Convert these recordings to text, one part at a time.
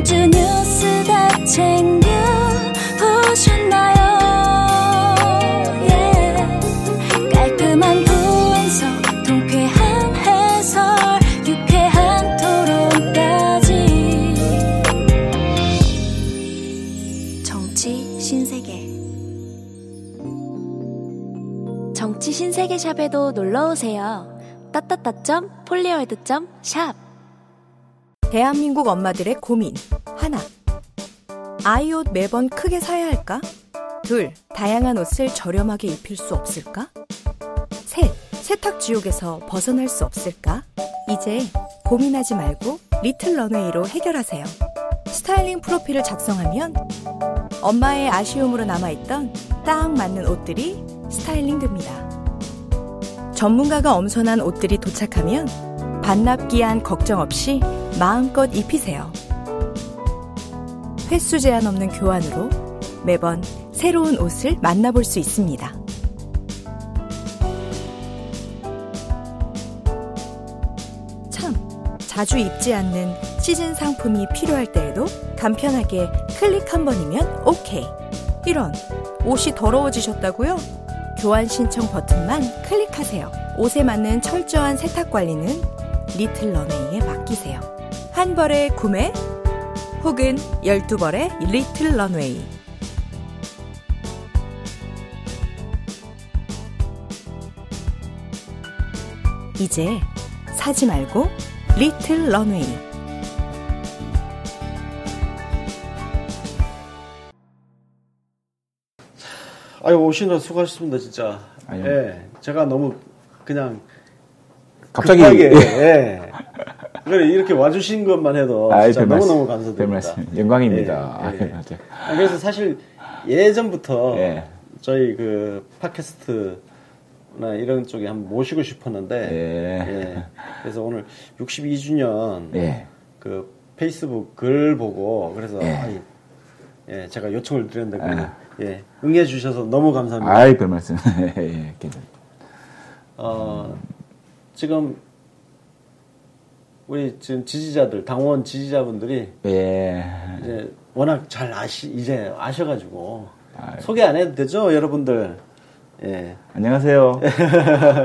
주 뉴스 다 챙겨보셨나요? 깔끔한 분석, 통쾌한 해설, 유쾌한 토론까지. 정치 신세계. 정치 신세계 샵에도 놀러오세요. @폴리월드.샵. 대한민국 엄마들의 고민 하나. 아이 옷 매번 크게 사야 할까? 둘, 다양한 옷을 저렴하게 입힐 수 없을까? 셋, 세탁 지옥에서 벗어날 수 없을까? 이제 고민하지 말고 리틀 런웨이로 해결하세요. 스타일링 프로필을 작성하면 엄마의 아쉬움으로 남아있던 딱 맞는 옷들이 스타일링 됩니다. 전문가가 엄선한 옷들이 도착하면 반납기한 걱정 없이 마음껏 입히세요. 횟수 제한 없는 교환으로 매번 새로운 옷을 만나볼 수 있습니다. 참, 자주 입지 않는 시즌 상품이 필요할 때에도 간편하게 클릭 한 번이면 오케이. 이런, 옷이 더러워지셨다고요? 교환 신청 버튼만 클릭하세요. 옷에 맞는 철저한 세탁 관리는 리틀 런웨이에 맡기세요. 한 벌의 구매 혹은 12벌의 리틀 런웨이. 이제 사지 말고 리틀 런웨이. 아유, 오시느라 수고하셨습니다, 진짜. 아니요. 예, 제가 너무 그냥 갑자기 급하게, 예. 그래, 이렇게 와주신 것만 해도 진짜 너무너무 감사드립니다. 영광입니다. 예, 예. 그래서 사실 예전부터 예. 저희 그 팟캐스트나 이런 쪽에 한번 모시고 싶었는데, 예. 그래서 오늘 62주년 예. 그 페이스북 글 보고 그래서 예. 예, 제가 요청을 드렸는데 예, 응해 주셔서 너무 감사합니다. 아이, 별 말씀. 예, 괜찮습니다. 지금 우리 지금 지지자들, 당원 지지자분들이 예. 이제 워낙 잘 이제 아셔가지고 소개 안 해도 되죠, 여러분들? 예. 안녕하세요.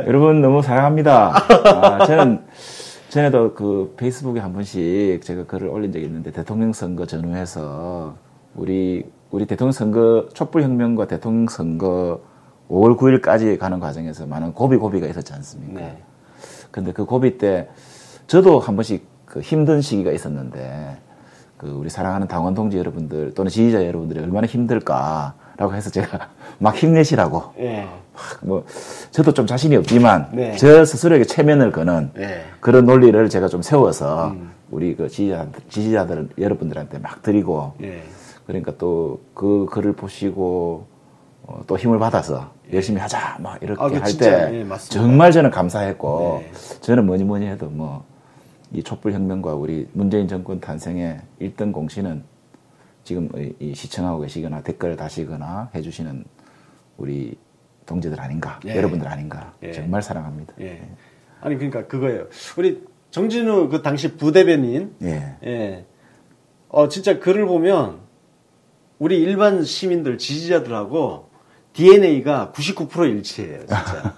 여러분 너무 사랑합니다. 전에도 그 페이스북에 한 번씩 제가 글을 올린 적이 있는데, 대통령 선거 전후해서 우리 대통령 선거, 촛불혁명과 대통령 선거 5월 9일까지 가는 과정에서 많은 고비가 있었지 않습니까? 네. 근데 그 고비 때 저도 한 번씩 그 힘든 시기가 있었는데, 그 우리 사랑하는 당원 동지 여러분들 또는 지지자 여러분들이 얼마나 힘들까라고 해서 제가 막 힘내시라고. 예. 뭐 저도 좀 자신이 없지만 네. 저 스스로에게 체면을 거는 네. 그런 논리를 제가 좀 세워서 우리 그 지지자들 여러분들한테 막 드리고. 예. 그러니까 또 그 글을 보시고 또 힘을 받아서 열심히 하자 막 이렇게 할 때 예, 정말 저는 감사했고, 네. 저는 뭐니 해도 뭐 이 촛불혁명과 우리 문재인 정권 탄생의 1등 공신은 지금 이 시청하고 계시거나 댓글을 다시거나 해주시는 우리 동지들 아닌가, 예. 여러분들 아닌가. 예. 정말 사랑합니다. 예. 아니 그러니까 그거예요. 우리 정진우 그 당시 부대변인, 예. 예. 진짜 글을 보면 우리 일반 시민들 지지자들하고 DNA가 99% 일치해요, 진짜.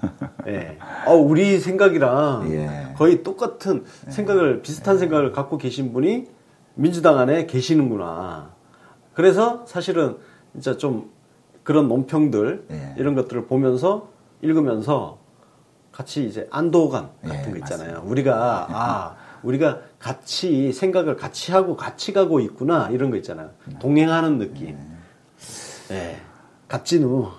예. 우리 생각이랑 예. 거의 똑같은 생각을, 비슷한 생각을 갖고 계신 분이 민주당 안에 계시는구나. 그래서 사실은 진짜 좀 그런 논평들, 예. 이런 것들을 보면서, 읽으면서 같이 이제 안도감 같은 예, 거 있잖아요. 맞습니다. 우리가 같이 생각을 같이 하고 같이 가고 있구나, 이런 거 있잖아요. 동행하는 느낌. 예. 갓진우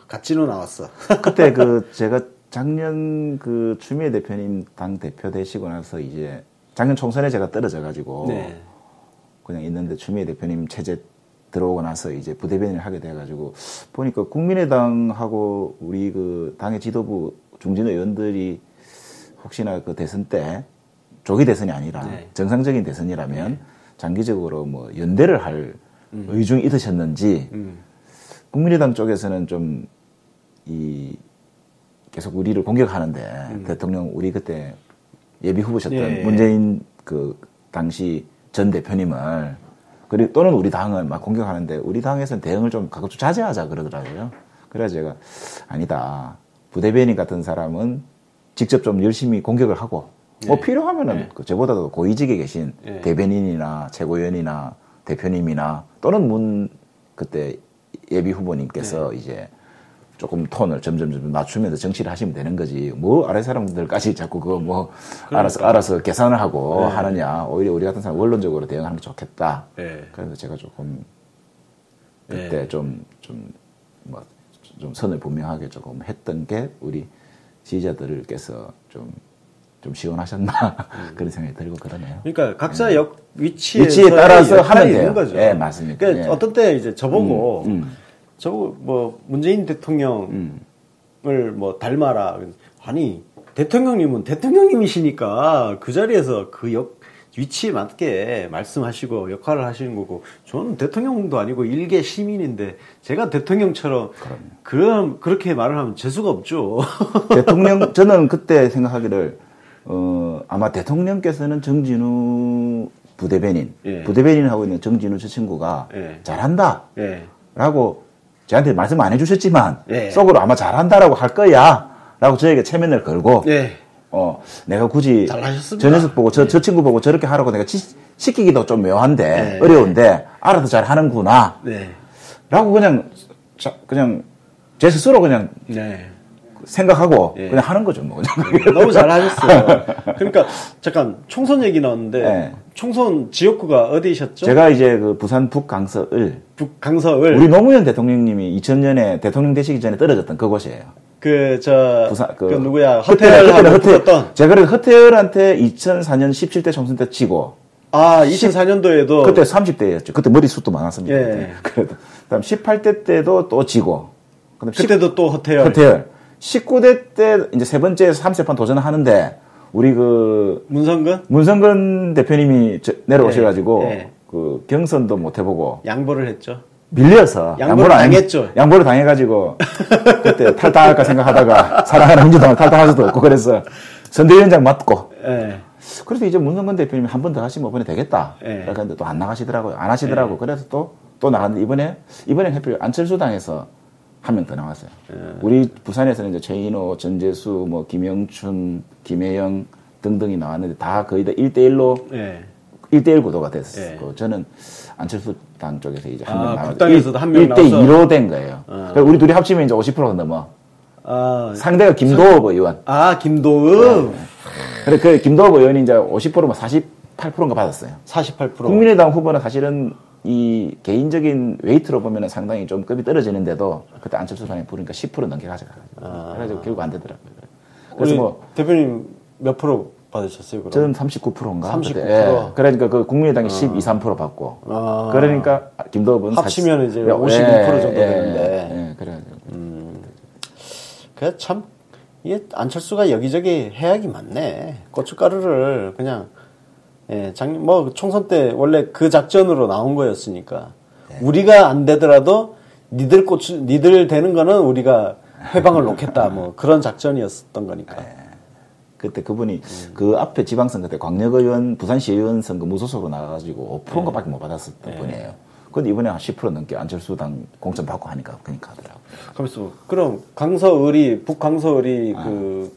나왔어. 그때 제가 작년 그 추미애 대표님 당 대표 되시고 나서 이제 작년 총선에 제가 떨어져가지고 네. 그냥 있는데 추미애 대표님 체제 들어오고 나서 이제 부대변인을 하게 돼가지고 보니까 국민의당하고 우리 그 당의 지도부 중진 의원들이 혹시나 그 대선 때 조기 대선이 아니라 네. 정상적인 대선이라면 장기적으로 뭐 연대를 할 의중이 있으셨는지 국민의당 쪽에서는 좀 계속 우리를 공격하는데 대통령 우리 그때 예비 후보셨던 예. 문재인 그 당시 전 대표님을 그리고 또는 우리 당은 막 공격하는데 우리 당에서는 대응을 좀 가끔 좀 자제하자 그러더라고요. 그래서 제가 아니다. 부대변인 같은 사람은 직접 좀 열심히 공격을 하고 뭐 필요하면은 저보다도 고위직에 계신 대변인이나 최고위원이나 대표님이나 또는 그때 예비 후보님께서 이제 조금 톤을 점점 낮추면서 정치를 하시면 되는 거지. 뭐 아래 사람들까지 자꾸 그거 뭐 그러니까. 알아서 계산을 하고 하느냐. 오히려 우리 같은 사람 원론적으로 대응하는 게 좋겠다. 그래서 제가 조금 그때 좀 선을 분명하게 조금 했던 게 우리 지지자들께서 좀 시원하셨나 그런 생각이 들고 그러네요. 그러니까 각자 위치에 따라서 하면 돼요. 있는 거죠. 네, 맞습니다. 그러니까 어떤 때 이제 저보고 뭐 문재인 대통령을 뭐 닮아라. 아니 대통령님은 대통령님이시니까 그 자리에서 그 위치에 맞게 말씀하시고 역할을 하시는 거고 저는 대통령도 아니고 일개 시민인데 제가 대통령처럼 그렇게 말을 하면 재수가 없죠. 저는 그때 생각하기를 아마 대통령께서는 정진우 부대변인 부대변인하고 있는 정진우 저 친구가 잘한다 라고 저한테 말씀 안 해주셨지만 속으로 아마 잘한다라고 할 거야 라고 저에게 체면을 걸고 내가 굳이 저 녀석 보고 저 친구 보고 저렇게 하라고 내가 시키기도 좀 묘한데 어려운데 알아서 잘 하는구나 라고 그냥 제 스스로 그냥 생각하고 그냥 하는 거죠 뭐. 너무 잘하셨어요. 그러니까 잠깐 총선 얘기 나왔는데 총선 지역구가 어디셨죠? 제가 이제 그 부산 북강서을 우리 노무현 대통령님이 2000년에 대통령 되시기 전에 떨어졌던 그곳이에요. 부산 그 누구야? 허태열하고 붙었던. 제가 그래서 허태열한테 2004년 17대 총선 때 치고. 2004년도에도 그때 30대였죠. 그때 머리숱도 많았습니다. 그래도 그다음 18대 때도 또 지고. 그때도 또 허태열. 19대 때 이제 세 번째 3세판 도전을 하는데 우리 문성근 대표님이 내려오셔가지고 그 경선도 못 해보고 양보를 했죠. 밀려서 양보를 당했죠. 양보를 당해가지고 그때 탈당할까 생각하다가 사랑하는 민주당을 탈당할 수도 없고 그래서 선대위원장 맡고. 그래서 이제 문성근 대표님이 한 번 더 하시면 이번에 되겠다. 그런데 또 안 나가시더라고요. 안 하시더라고요. 그래서 또 나갔는데 이번엔 하필 안철수당에서 한 명 더 나왔어요. 우리 부산에서는 이제 최인호, 전재수, 뭐 김영춘, 김혜영 등등이 나왔는데 다 거의 다 1대1로 1대1 구도가 됐었고 저는 안철수 당 쪽에서 이제 한 명 나왔어요. 국당에서도 한 명 나와서 1대2로 된 거예요. 그러니까 우리 둘이 합치면 이제 50%가 넘어. 상대가 김도읍 의원. 김도읍. 그래 그 김도읍 의원이 이제 50%면 48%인가 받았어요. 48%. 국민의당 후보는 사실은 이 개인적인 웨이트로 보면 상당히 좀 급이 떨어지는데도 그때 안철수 당에 부르니까 10% 넘게 가져가가지고 그래서 결국 안 되더라고요. 그래서 뭐 대표님 몇 프로 받으셨어요? 그럼? 저는 39%인가. 39%. 그러니까 그 국민의당이 12, 3% 받고. 그러니까 김도읍은 합치면 이제 52% 정도 되는데. 그래가지고. 그래 참 이게 안철수가 여기저기 해악이 많네. 고춧가루를 그냥. 뭐 총선 때 원래 그 작전으로 나온 거였으니까 우리가 안 되더라도 니들 되는 거는 우리가 회방을 놓겠다 뭐 그런 작전이었던 거니까. 그때 그분이 그 앞에 지방선거 때 광역의원 부산시의원 선거 무소속으로 나가가지고 5%인가밖에 못 받았었던 분이에요. 근데 이번에 한 10% 넘게 안철수당 공천 받고 하니까 그러니까 하더라고요. 그럼 강서을이 북강서을이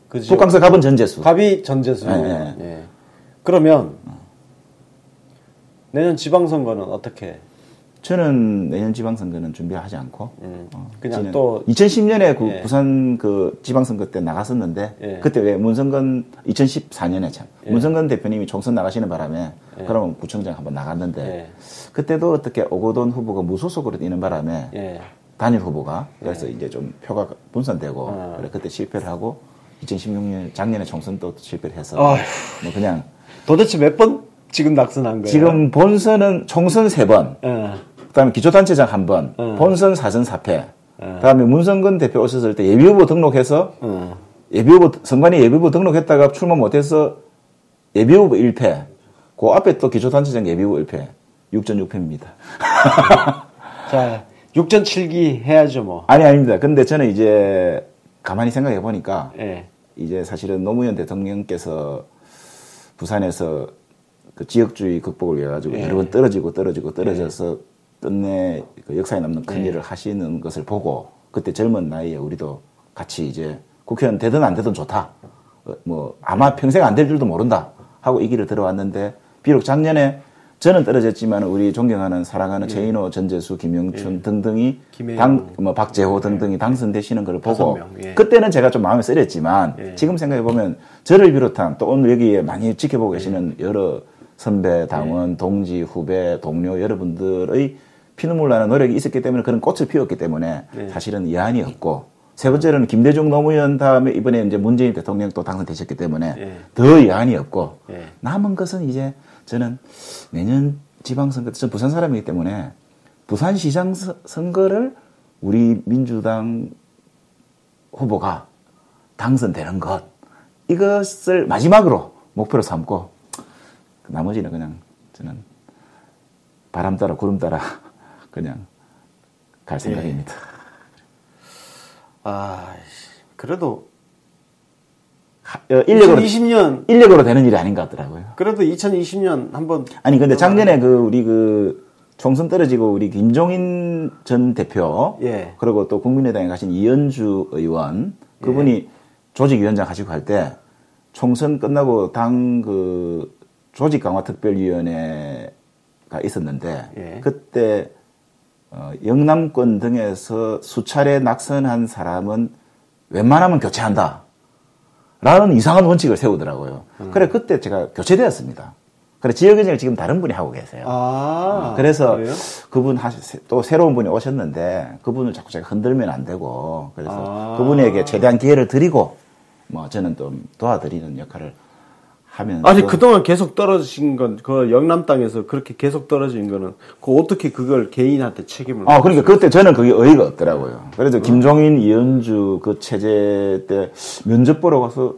그 지역 북강서 갑은 전재수. 갑이 전재수. 그러면 내년 지방선거는 어떻게? 저는 내년 지방선거는 준비하지 않고 그냥 또 2010년에 그 부산 그 지방선거 때 나갔었는데 그때 왜 문성근 2014년에 문성근 대표님이 총선 나가시는 바람에 그러면 구청장 한번 나갔는데 그때도 어떻게 오거돈 후보가 무소속으로 뛰는 바람에 단일 후보가 그래서 이제 좀 표가 분산되고 그래 그때 실패를 하고 2016년 작년에 총선 또 실패를 해서 뭐 그냥 도대체 몇 번 지금 낙선한 거예요? 지금 본선은 총선 3번, 그다음에 기초단체장 1번, 본선 4전 4패, 그다음에 문성근 대표 오셨을 때 예비후보 등록해서 선관위 예비후보 등록했다가 출마 못해서 예비후보 1패, 그 앞에 또 기초단체장 예비후보 1패, 6전 6패입니다. 자, 6전 7기 해야죠 뭐. 아닙니다. 근데 저는 이제 가만히 생각해 보니까 이제 사실은 노무현 대통령께서 부산에서 그 지역주의 극복을 위해 가지고 여러 번 떨어져서 끝내 그 역사에 남는 큰 일을 하시는 것을 보고 그때 젊은 나이에 우리도 같이 이제 국회의원 되든 안 되든 좋다. 뭐 아마 평생 안 될 줄도 모른다 하고 이 길을 들어왔는데 비록 작년에 저는 떨어졌지만 우리 존경하는 사랑하는 최인호, 전재수, 김영춘 등등이 박재호 등등이 당선되시는 걸 보고 그때는 제가 좀 마음에 쓰렸지만 지금 생각해 보면 저를 비롯한 또 오늘 여기에 많이 지켜보고 계시는 여러 선배, 당원, 동지, 후배, 동료 여러분들의 피눈물 나는 노력이 있었기 때문에 그런 꽃을 피웠기 때문에 사실은 여한이 없고 세 번째로는 김대중 노무현 다음에 이번에 이제 문재인 대통령 또 당선되셨기 때문에 더 여한이 없고 남은 것은 이제 저는 내년 지방선거 때, 전 부산 사람이기 때문에 부산시장 선거를 우리 민주당 후보가 당선되는 것, 이것을 마지막으로 목표로 삼고, 나머지는 그냥 저는 바람 따라 구름 따라 그냥 갈 생각입니다. 그래도 2020년 되는 일이 아닌 것 같더라고요. 그래도 2020년 한번 아니 근데 작년에 우리 총선 떨어지고 우리 김종인 전 대표 그리고 또 국민의당에 가신 이현주 의원 그분이 조직위원장 하시고 할 때 총선 끝나고 당 조직강화특별위원회가 있었는데 그때 영남권 등에서 수차례 낙선한 사람은 웬만하면 교체한다. 라는 이상한 원칙을 세우더라고요. 그래, 그때 제가 교체되었습니다. 그래, 지역위원장을 지금 다른 분이 하고 계세요. 그래서 그래요? 그분 또 새로운 분이 오셨는데 그분을 자꾸 제가 흔들면 안 되고 그래서 그분에게 최대한 기회를 드리고 뭐 저는 좀 도와드리는 역할을 하면서. 아니, 그동안 계속 떨어진 건, 그 영남 땅에서 그렇게 계속 떨어진 거는, 어떻게 그걸 개인한테 책임을. 그러니까 그때 저는 그게 의의가 없더라고요. 그래서 김종인, 이현주 그 체제 때 면접 보러 가서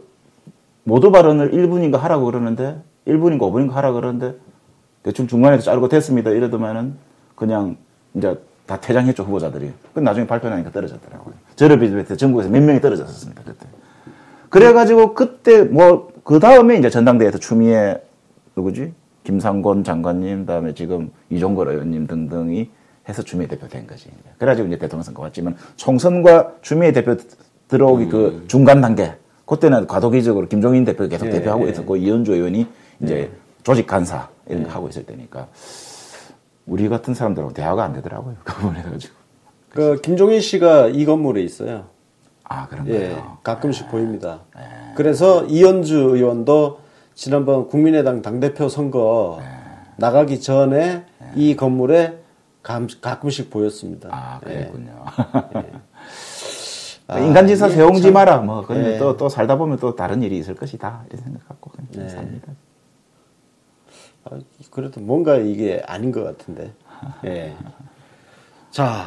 모두 발언을 1분인가 하라고 그러는데, 1분인가 5분인가 하라고 그러는데, 대충 중간에서 자르고 됐습니다. 이러더만은 그냥 이제 다 퇴장했죠, 후보자들이. 근데 나중에 발표하니까 떨어졌더라고요. 저를 비롯해 전국에서 몇 명이 떨어졌었습니다, 그때. 그래가지고 그때 그 다음에 이제 전당대회에서 추미애, 김상곤 장관님, 다음에 지금 이종걸 의원님 등등이 해서 추미애 대표 된 거지. 그래가지고 이제 대통령 선거 왔지만 총선과 추미애 대표 들어오기 그 중간 단계, 그때는 과도기적으로 김종인 대표 계속 대표하고 있었고, 이현주 의원이 이제 조직 간사 이런 거 하고 있을 때니까, 우리 같은 사람들하고 대화가 안 되더라고요. 그 부분에 가지고. 김종인 씨가 이 건물에 있어요. 그런가요? 가끔씩 보입니다. 그래서 이현주 의원도 지난번 국민의당 당대표 선거 나가기 전에 이 건물에 가끔씩 보였습니다. 그랬군요. 인간지사 세웅지 마라. 근데 또 살다 보면 또 다른 일이 있을 것이다. 이렇게 생각하고 그냥 삽니다. 그래도 뭔가 이게 아닌 것 같은데. 자,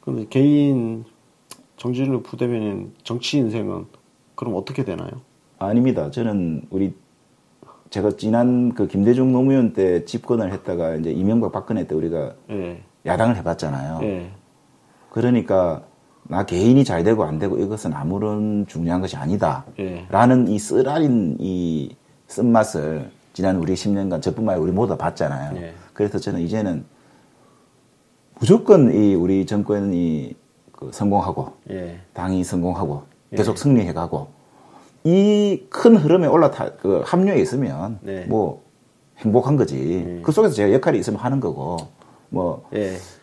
근데 개인 정진우 부대변인 정치 인생은 그럼 어떻게 되나요? 아닙니다. 저는 제가 지난 김대중 노무현 때 집권을 했다가 이제 이명박 박근혜 때 우리가 야당을 해봤잖아요. 그러니까 나 개인이 잘 되고 안 되고 이것은 아무런 중요한 것이 아니다. 라는 이 쓰라린 이 쓴맛을 지난 우리 10년간 저뿐만 아니라 우리 모두 다 봤잖아요. 그래서 저는 이제는 무조건 우리 정권이 성공하고 당이 성공하고 계속 승리해가고 이 큰 흐름에 합류해 있으면 뭐 행복한 거지. 그 속에서 제가 역할이 있으면 하는 거고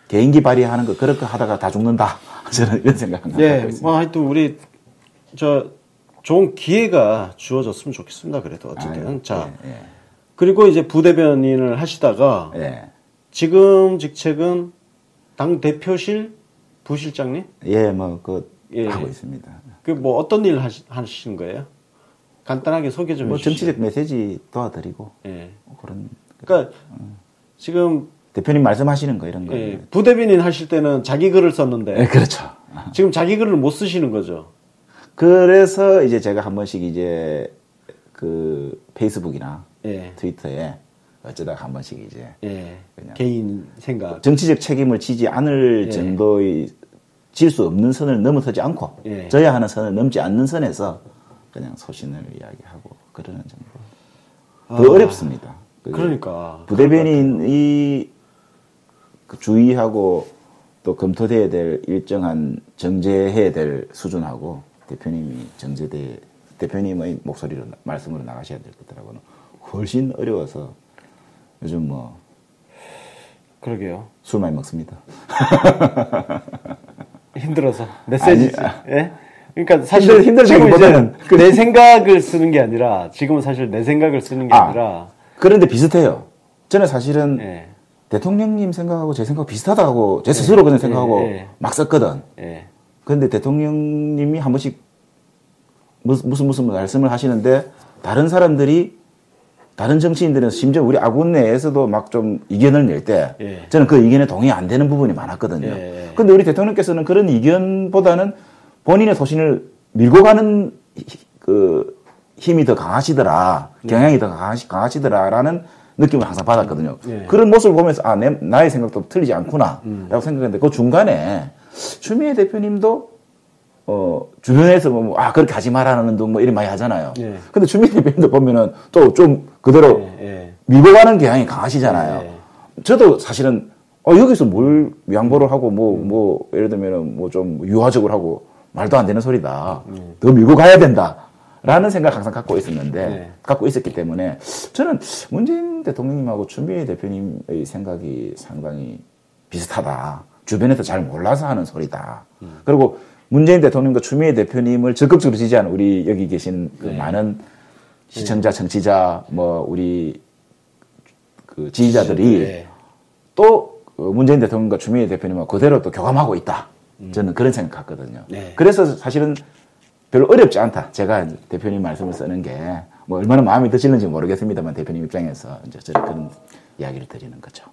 개인기 발휘하는 거 그렇게 하다가 다 죽는다. 저는 이런 생각을 하고 있습니다. 하여튼 우리 좋은 기회가 주어졌으면 좋겠습니다. 그래도 어쨌든 그리고 이제 부대변인을 하시다가 지금 직책은 당 대표실 부실장님? 하고 있습니다. 어떤 일 하시는 거예요? 간단하게 소개 좀 해주시죠. 정치적 메시지 도와드리고. 그러니까, 지금. 대표님 말씀하시는 거, 이런 거. 부대변인 하실 때는 자기 글을 썼는데. 그렇죠. 지금 자기 글을 못 쓰시는 거죠. 그래서 이제 제가 한 번씩 이제 페이스북이나 트위터에 어쩌다가 한 번씩 이제. 그냥 개인 생각. 정치적 책임을 지지 않을 정도의 질 수 없는 선을 넘어서지 않고 져야 하는 선을 넘지 않는 선에서 그냥 소신을 이야기하고 그러는 정도. 더 어렵습니다. 그러니까 부대변인이 주의하고 또 검토돼야 될 일정한 정제해야 될 수준하고 대표님의 목소리로 말씀으로 나가셔야 될 것들하고는 훨씬 어려워서 요즘 뭐 그러게요. 술 많이 먹습니다. 힘들어서 메시지지. 예? 그러니까 사실 힘들기보다는 내 생각을 쓰는 게 아니라 지금은 사실 내 생각을 쓰는 게 아니라 그런데 비슷해요. 저는 사실은 대통령님 생각하고 제 생각 비슷하다고 제 스스로 그런 생각하고 막 썼거든. 그런데 대통령님이 한 번씩 무슨 말씀을 하시는데 다른 사람들이 다른 정치인들은 심지어 우리 아군 내에서도 막 좀 이견을 낼 때 저는 그 의견에 동의 안 되는 부분이 많았거든요. 그런데 우리 대통령께서는 그런 의견보다는 본인의 소신을 밀고 가는 그 힘이 더 강하시더라, 경향이 더 강하시더라라는 느낌을 항상 받았거든요. 그런 모습을 보면서 나의 생각도 틀리지 않구나라고 생각했는데 그 중간에 추미애 대표님도 주변에서 그렇게 하지 말라는 등 이런 많이 하잖아요. 근데 추미애 대표님도 보면은 또 좀 그대로 밀고 가는 경향이 강하시잖아요. 저도 사실은 여기서 뭘 양보를 하고 예를 들면은 좀 유화적으로 하고 말도 안 되는 소리다. 더 밀고 가야 된다라는 생각 항상 갖고 있었는데 갖고 있었기 때문에 저는 문재인 대통령님하고 추미애 대표님의 생각이 상당히 비슷하다. 주변에서 잘 몰라서 하는 소리다. 그리고 문재인 대통령과 추미애 대표님을 적극적으로 지지하는 우리 여기 계신 그 많은 시청자, 청취자, 우리 그 지지자들이 또 문재인 대통령과 추미애 대표님과 그대로 또 교감하고 있다. 저는 그런 생각 갖거든요. 그래서 사실은 별로 어렵지 않다. 제가 대표님 말씀을 쓰는 게 얼마나 마음이 드시는지 모르겠습니다만 대표님 입장에서 이제 저는 그런 이야기를 드리는 거죠.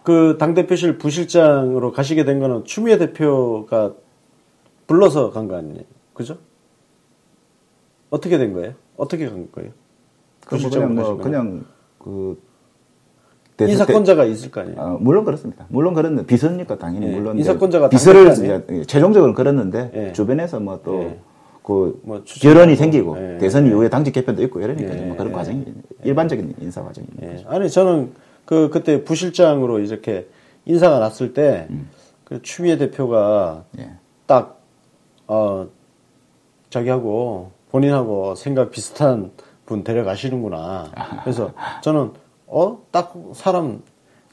그 당대표실 부실장으로 가시게 된 거는 추미애 대표가 불러서 간 거 아니에요? 그죠? 어떻게 된 거예요? 어떻게 간 거예요? 그냥 인사권자가 있을 거 아니에요? 물론 그렇습니다. 물론 그렇는데 비서니까 당연히 물론 인사권자가 비서를 최종적으로 걸었는데 주변에서 결혼이 생기고 대선 이후에 당직 개편도 있고 이러니까 그런 과정이 일반적인 인사 과정이 있는 거죠. 아니 저는 그때 부실장으로 이렇게 인사가 났을 때 그 추미애 대표가 딱 자기하고 본인하고 생각 비슷한 분 데려가시는구나. 그래서 저는 딱 사람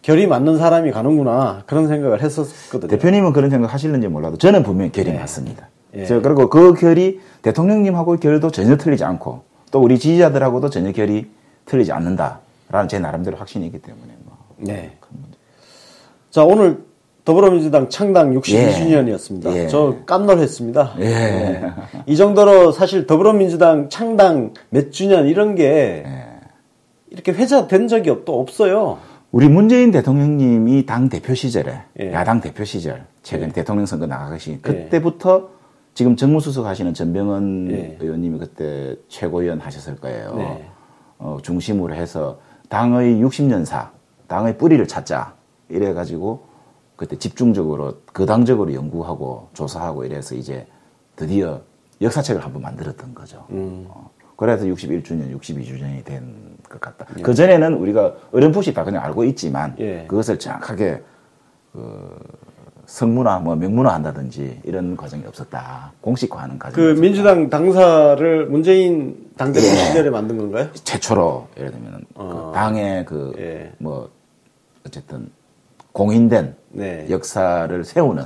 결이 맞는 사람이 가는구나 그런 생각을 했었거든요. 대표님은 그런 생각 하실는지 몰라도 저는 분명히 결이 맞습니다. 그리고 그 결이 대통령님하고의 결도 전혀 틀리지 않고 또 우리 지지자들하고도 전혀 결이 틀리지 않는다라는 제 나름대로 확신이 있기 때문에 자 오늘 더불어민주당 창당 62주년이었습니다. 저 깜놀했습니다. 이 정도로 사실 더불어민주당 창당 몇 주년 이런 게 이렇게 회자된 적이 또 없어요. 우리 문재인 대통령님이 당 대표 시절에 야당 대표 시절 최근에 대통령 선거 나가시 그때부터 지금 정무수석 하시는 전병헌 의원님이 그때 최고위원 하셨을 거예요. 중심으로 해서 당의 60년사, 당의 뿌리를 찾자 이래가지고 그때 집중적으로 거당적으로 연구하고 조사하고 이래서 이제 드디어 역사책을 한번 만들었던 거죠. 그래서 61주년, 62주년이 된 것 같다. 그전에는 우리가 어렴풋이 다 그냥 알고 있지만 그것을 정확하게 성문화, 명문화 한다든지 이런 과정이 없었다. 공식화하는 과정이 그 없었다. 민주당 당사를 문재인 당대표 시절에 만든 건가요? 최초로 예를 들면 그 당의 어쨌든 공인된 역사를 세우는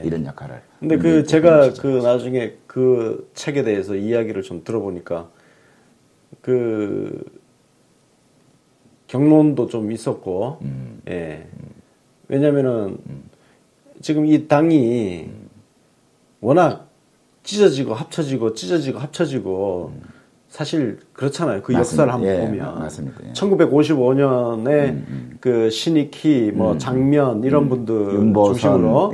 이런 역할을. 근데 제가 나중에 그 책에 대해서 이야기를 좀 들어보니까 경론도 좀 있었고, 왜냐면은 지금 이 당이 워낙 찢어지고 합쳐지고 사실 그렇잖아요. 그 맞습니다. 역사를 한번 보면. 맞습니다. 1955년에 그 신익희, 장면 이런 분들 윤보선, 중심으로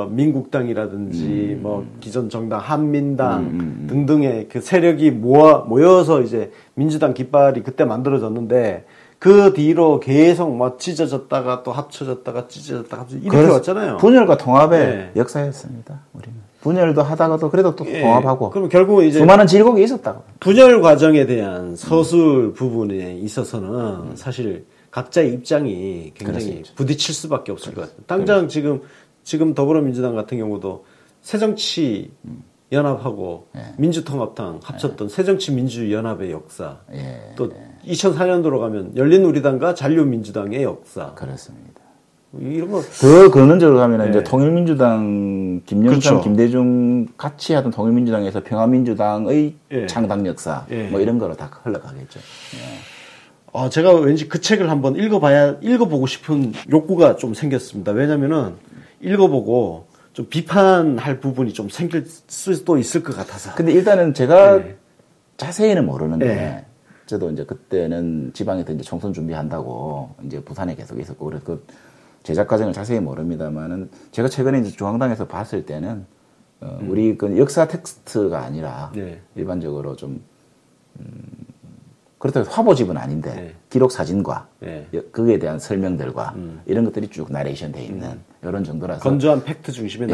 민국당이라든지 기존 정당 한민당 등등의 그 세력이 모여서 이제 민주당 깃발이 그때 만들어졌는데 그 뒤로 계속 찢어졌다가 또 합쳐졌다가 찢어졌다가 이렇게 왔잖아요. 분열과 통합의 역사였습니다. 우리는. 분열도 하다가도 그래도 또 통합하고. 그럼 결국은 이제 수많은 질곡이 있었다고. 분열 과정에 대한 서술 부분에 있어서는 사실 각자의 입장이 굉장히 부딪힐 수밖에 없을 것 같아요. 당장 지금 더불어민주당 같은 경우도 새정치연합하고 민주통합당 합쳤던 새정치민주연합의 역사, 또 2004년도로 가면 열린우리당과 잔류민주당의 역사. 그렇습니다. 이런 거. 더 근원적으로 가면 이제 통일민주당, 김영삼, 김대중 같이 하던 통일민주당에서 평화민주당의 창당 역사, 뭐 이런 거로 다 흘러가겠죠. 제가 왠지 그 책을 한번 읽어보고 싶은 욕구가 좀 생겼습니다. 왜냐면은 읽어보고 좀 비판할 부분이 좀 생길 수도 있을 것 같아서. 근데 일단은 제가 자세히는 모르는데, 저도 이제 그때는 지방에서 이제 총선 준비한다고 이제 부산에 계속 있었고, 그래서 그 제작 과정을 자세히 모릅니다만은 제가 최근에 이제 중앙당에서 봤을 때는, 우리 그 역사 텍스트가 아니라 일반적으로 좀, 그렇다고 화보집은 아닌데 기록 사진과 그에 대한 설명들과 이런 것들이 쭉 나레이션 돼 있는 이런 정도라서 건조한 팩트 중심에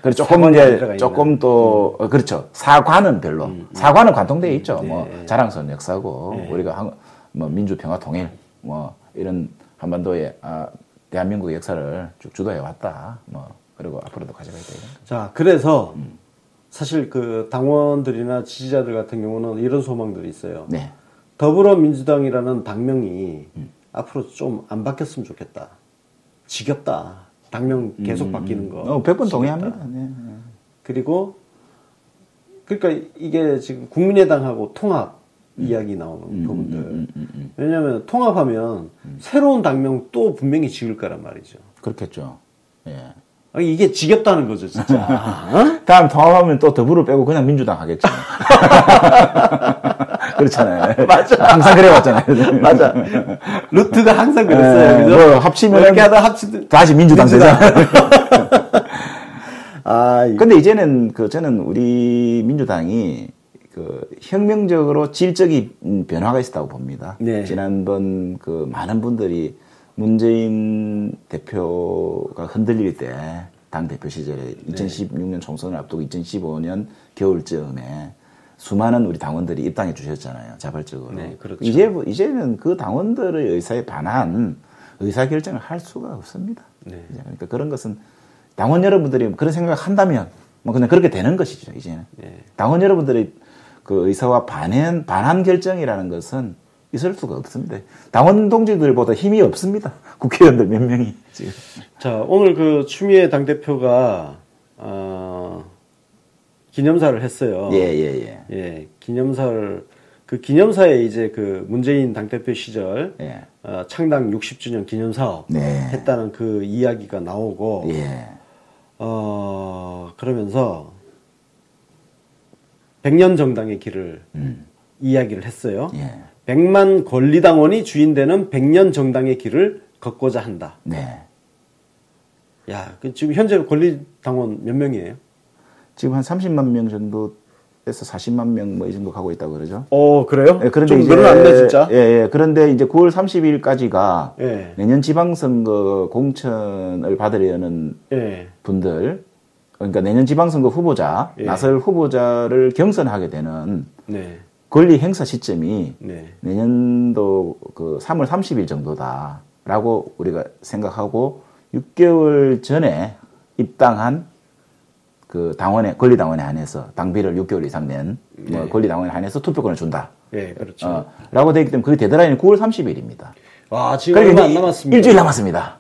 그리고 조금 또 그렇죠. 사과는 별로 사과는 관통되어 있죠. 뭐 자랑스러운 역사고 우리가 뭐 민주평화 통일 뭐 이런 한반도의 대한민국의 역사를 쭉 주도해 왔다. 뭐 그리고 앞으로도 가져가야 되는. 자, 그래서 사실 그 당원들이나 지지자들 같은 경우는 이런 소망들이 있어요. 더불어민주당이라는 당명이 앞으로 좀 안 바뀌었으면 좋겠다. 지겹다. 당명 계속 바뀌는 거. 100번 동의합니다. 그리고 그러니까 이게 지금 국민의당하고 통합 이야기 나오는 부분들. 왜냐하면 통합하면 새로운 당명 또 분명히 지을 거란 말이죠. 그렇겠죠. 이게 지겹다는 거죠, 진짜. 다음 통합하면 또 더불어 빼고 그냥 민주당 하겠죠. 그렇잖아요. 맞아. 항상 그래왔잖아요. 맞아. 루트가 항상 그랬어요. 그죠? 뭐 합치면 이렇게 하다 합치면 다시 민주당 되잖아요. 근데 이제는 저는 우리 민주당이 혁명적으로 질적인 변화가 있었다고 봅니다. 지난번 많은 분들이 문재인 대표가 흔들릴 때, 당대표 시절에 2016년 총선을 앞두고 2015년 겨울쯤에 수많은 우리 당원들이 입당해 주셨잖아요. 자발적으로. 그렇죠. 이제는 그 당원들의 의사에 반한 의사결정을 할 수가 없습니다. 그러니까 그런 것은 당원 여러분들이 그런 생각을 한다면 뭐 그냥 그렇게 되는 것이죠, 이제는. 당원 여러분들의 그 의사와 반한 결정이라는 것은 있을 수가 없습니다. 당원 동지들보다 힘이 없습니다. 국회의원들 몇 명이 지금. 자, 오늘 추미애 당대표가 기념사를 했어요. 기념사에 이제 기념사에 문재인 당대표 시절 창당 60주년 기념사업 했다는 그 이야기가 나오고 그러면서 100년 정당의 길을 이야기를 했어요. 100만 권리당원이 주인되는 100년 정당의 길을 걷고자 한다. 지금 현재 권리당원 몇 명이에요? 지금 한 30만 명 정도에서 40만 명 뭐 이 정도 가고 있다고 그러죠. 그래요? 그런데 좀 늘어났네, 진짜. 그런데 이제 9월 30일까지가 내년 지방선거 공천을 받으려는 분들, 그러니까 내년 지방선거 후보자, 나설 후보자를 경선하게 되는 권리 행사 시점이 내년도 3월 30일 정도다라고 우리가 생각하고 6개월 전에 입당한 권리당원에 한해서 당비를 6개월 이상 낸 권리당원에 한해서 투표권을 준다. 그렇죠. 라고 되어 있기 때문에 그게 데드라인이 9월 30일입니다. 지금 얼마 안 남았습니다. 일주일 남았습니다.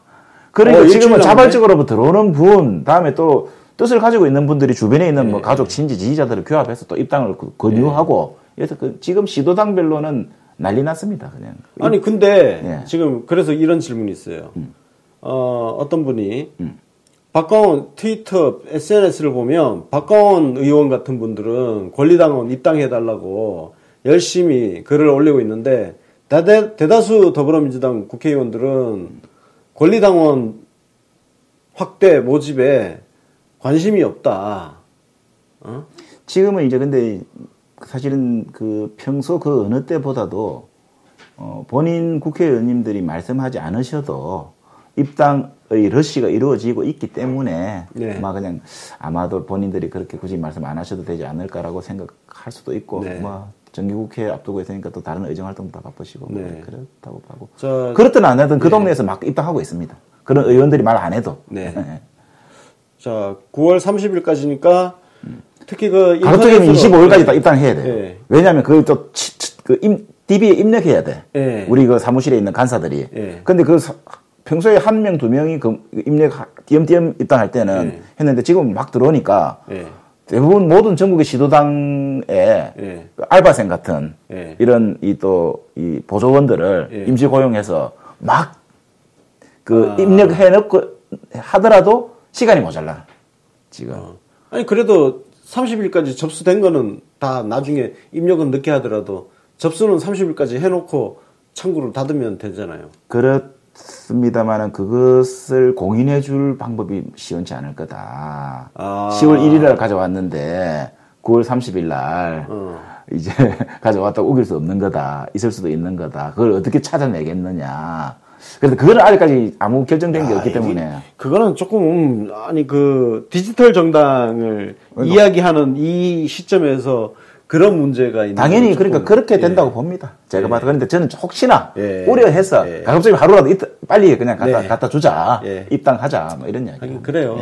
그러니까 지금은 자발적으로 들어오는 분, 다음에 또 뜻을 가지고 있는 분들이 주변에 있는 가족, 친지, 지지자들을 교합해서 또 입당을 권유하고 그래서 지금 시도당별로는 난리 났습니다. 그냥. 아니 근데 지금 그래서 이런 질문이 있어요. 어떤 분이 박광원 트위터 SNS를 보면 박광원 의원 같은 분들은 권리당원 입당해달라고 열심히 글을 올리고 있는데 대다수 더불어민주당 국회의원들은 권리당원 확대 모집에 관심이 없다. 지금은 이제 근데 사실은 평소 어느 때보다도 본인 국회의원님들이 말씀하지 않으셔도 입당의 러시가 이루어지고 있기 때문에 네. 그냥 아마도 본인들이 그렇게 굳이 말씀 안 하셔도 되지 않을까라고 생각할 수도 있고 네. 정기국회 앞두고 있으니까 또 다른 의정 활동도 바쁘시고 네. 그렇다고 하고 그렇든 안 하든 그 동네에서 막 입당하고 있습니다. 그런 의원들이 말 안 해도. 네. 자, 9월 30일까지니까 특히 그 가급적이면 25일까지 입당해야 돼요. 네. 왜냐하면 DB에 입력해야 돼. 네. 우리 그 사무실에 있는 간사들이. 네. 근데 평소에 한 명, 두 명이 띄엄띄엄 입당할 때는 네. 했는데 지금 막 들어오니까 네. 대부분 모든 전국의 시도당의 네. 그 알바생 같은 네. 이런 이 보조원들을 네. 임시 고용해서 막 입력해놓고 하더라도 시간이 모자라. 지금. 아니 그래도 30일까지 접수된 거는 다 나중에 입력은 늦게 하더라도 접수는 30일까지 해놓고 창구를 닫으면 되잖아요. 그렇습니다만은 그것을 공인해 줄 방법이 시원치 않을 거다. 아. 10월 1일 날 가져왔는데 9월 30일 날 이제 가져왔다고 우길 수 없는 거다. 있을 수도 있는 거다. 그걸 어떻게 찾아내겠느냐. 그래서 그거는 아직까지 아무 결정된 게 없기 때문에. 그거는 조금, 디지털 정당을 이야기하는 이 시점에서 그런 문제가 있는. 당연히 그러니까 그렇게 된다고 봅니다. 제가 봐도. 그런데 저는 혹시나 예. 우려해서 예. 가급적이면 하루라도 빨리 그냥 네. 갖다 주자. 예. 입당하자. 뭐 이런 이야기. 하긴 그래요.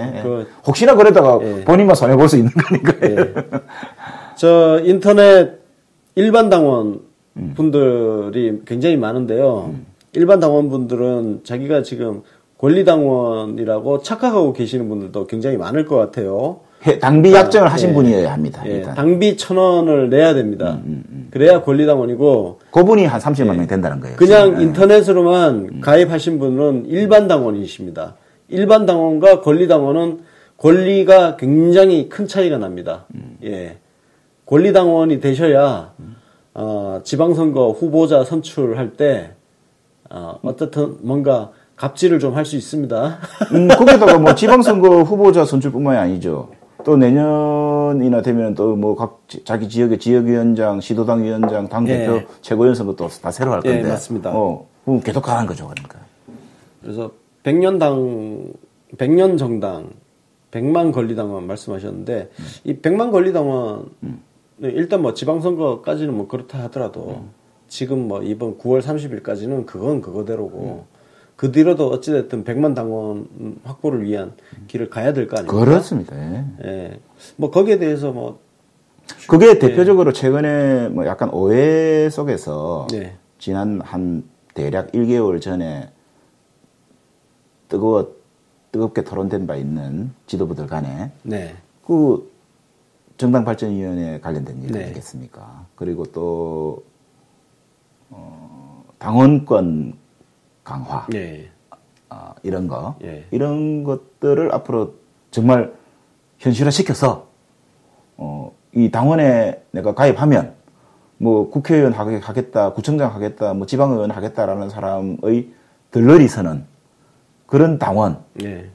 혹시나 그러다가 예. 본인만 손해볼 수 있는 거니까요. 예. 저 인터넷 일반 당원 분들이 굉장히 많은데요. 일반 당원분들은 자기가 지금 권리당원이라고 착각하고 계시는 분들도 굉장히 많을 것 같아요. 당비 약정을 하신 분이어야 합니다. 예, 일단. 당비 1,000원을 내야 됩니다. 그래야 권리당원이고. 그분이 한 30만 명이 된다는 거예요. 그냥 지금. 인터넷으로만 가입하신 분은 일반 당원이십니다. 일반 당원과 권리당원은 권리가 굉장히 큰 차이가 납니다. 예. 권리당원이 되셔야, 지방선거 후보자 선출할 때, 어떻든 뭔가 갑질을 좀 할 수 있습니다. 거기다가 뭐 지방선거 후보자 선출뿐만이 아니죠. 또 내년이나 되면 또 뭐 자기 지역의 지역위원장, 시도당 위원장, 당대표, 예. 최고위원 선거 또 다 새로 할 건데. 예, 맞습니다. 그럼 계속 가는 거죠, 그러니까. 그래서 100년 정당, 100만 권리당원 말씀하셨는데, 이 100만 권리당원, 일단 뭐 지방선거까지는 뭐 그렇다 하더라도, 지금 뭐 이번 9월 30일까지는 그건 그거대로고, 그 뒤로도 어찌됐든 100만 당원 확보를 위한 길을 가야 될 거 아닙니까? 그렇습니다. 예. 예. 뭐 거기에 대해서 뭐. 그게 대표적으로 최근에 뭐 약간 오해 속에서 네. 지난 한 대략 1개월 전에 뜨겁게 토론된 바 있는 지도부들 간에 네. 그 정당발전위원회 관련된 일 네. 아니겠습니까? 그리고 또 당원권 강화 예. 이런 거 예. 이런 것들을 앞으로 정말 현실화시켜서 이 당원에 내가 가입하면 뭐 국회의원 하겠다, 구청장 하겠다, 뭐 지방의원 하겠다라는 사람의 들러리 서는 그런 당원이 예.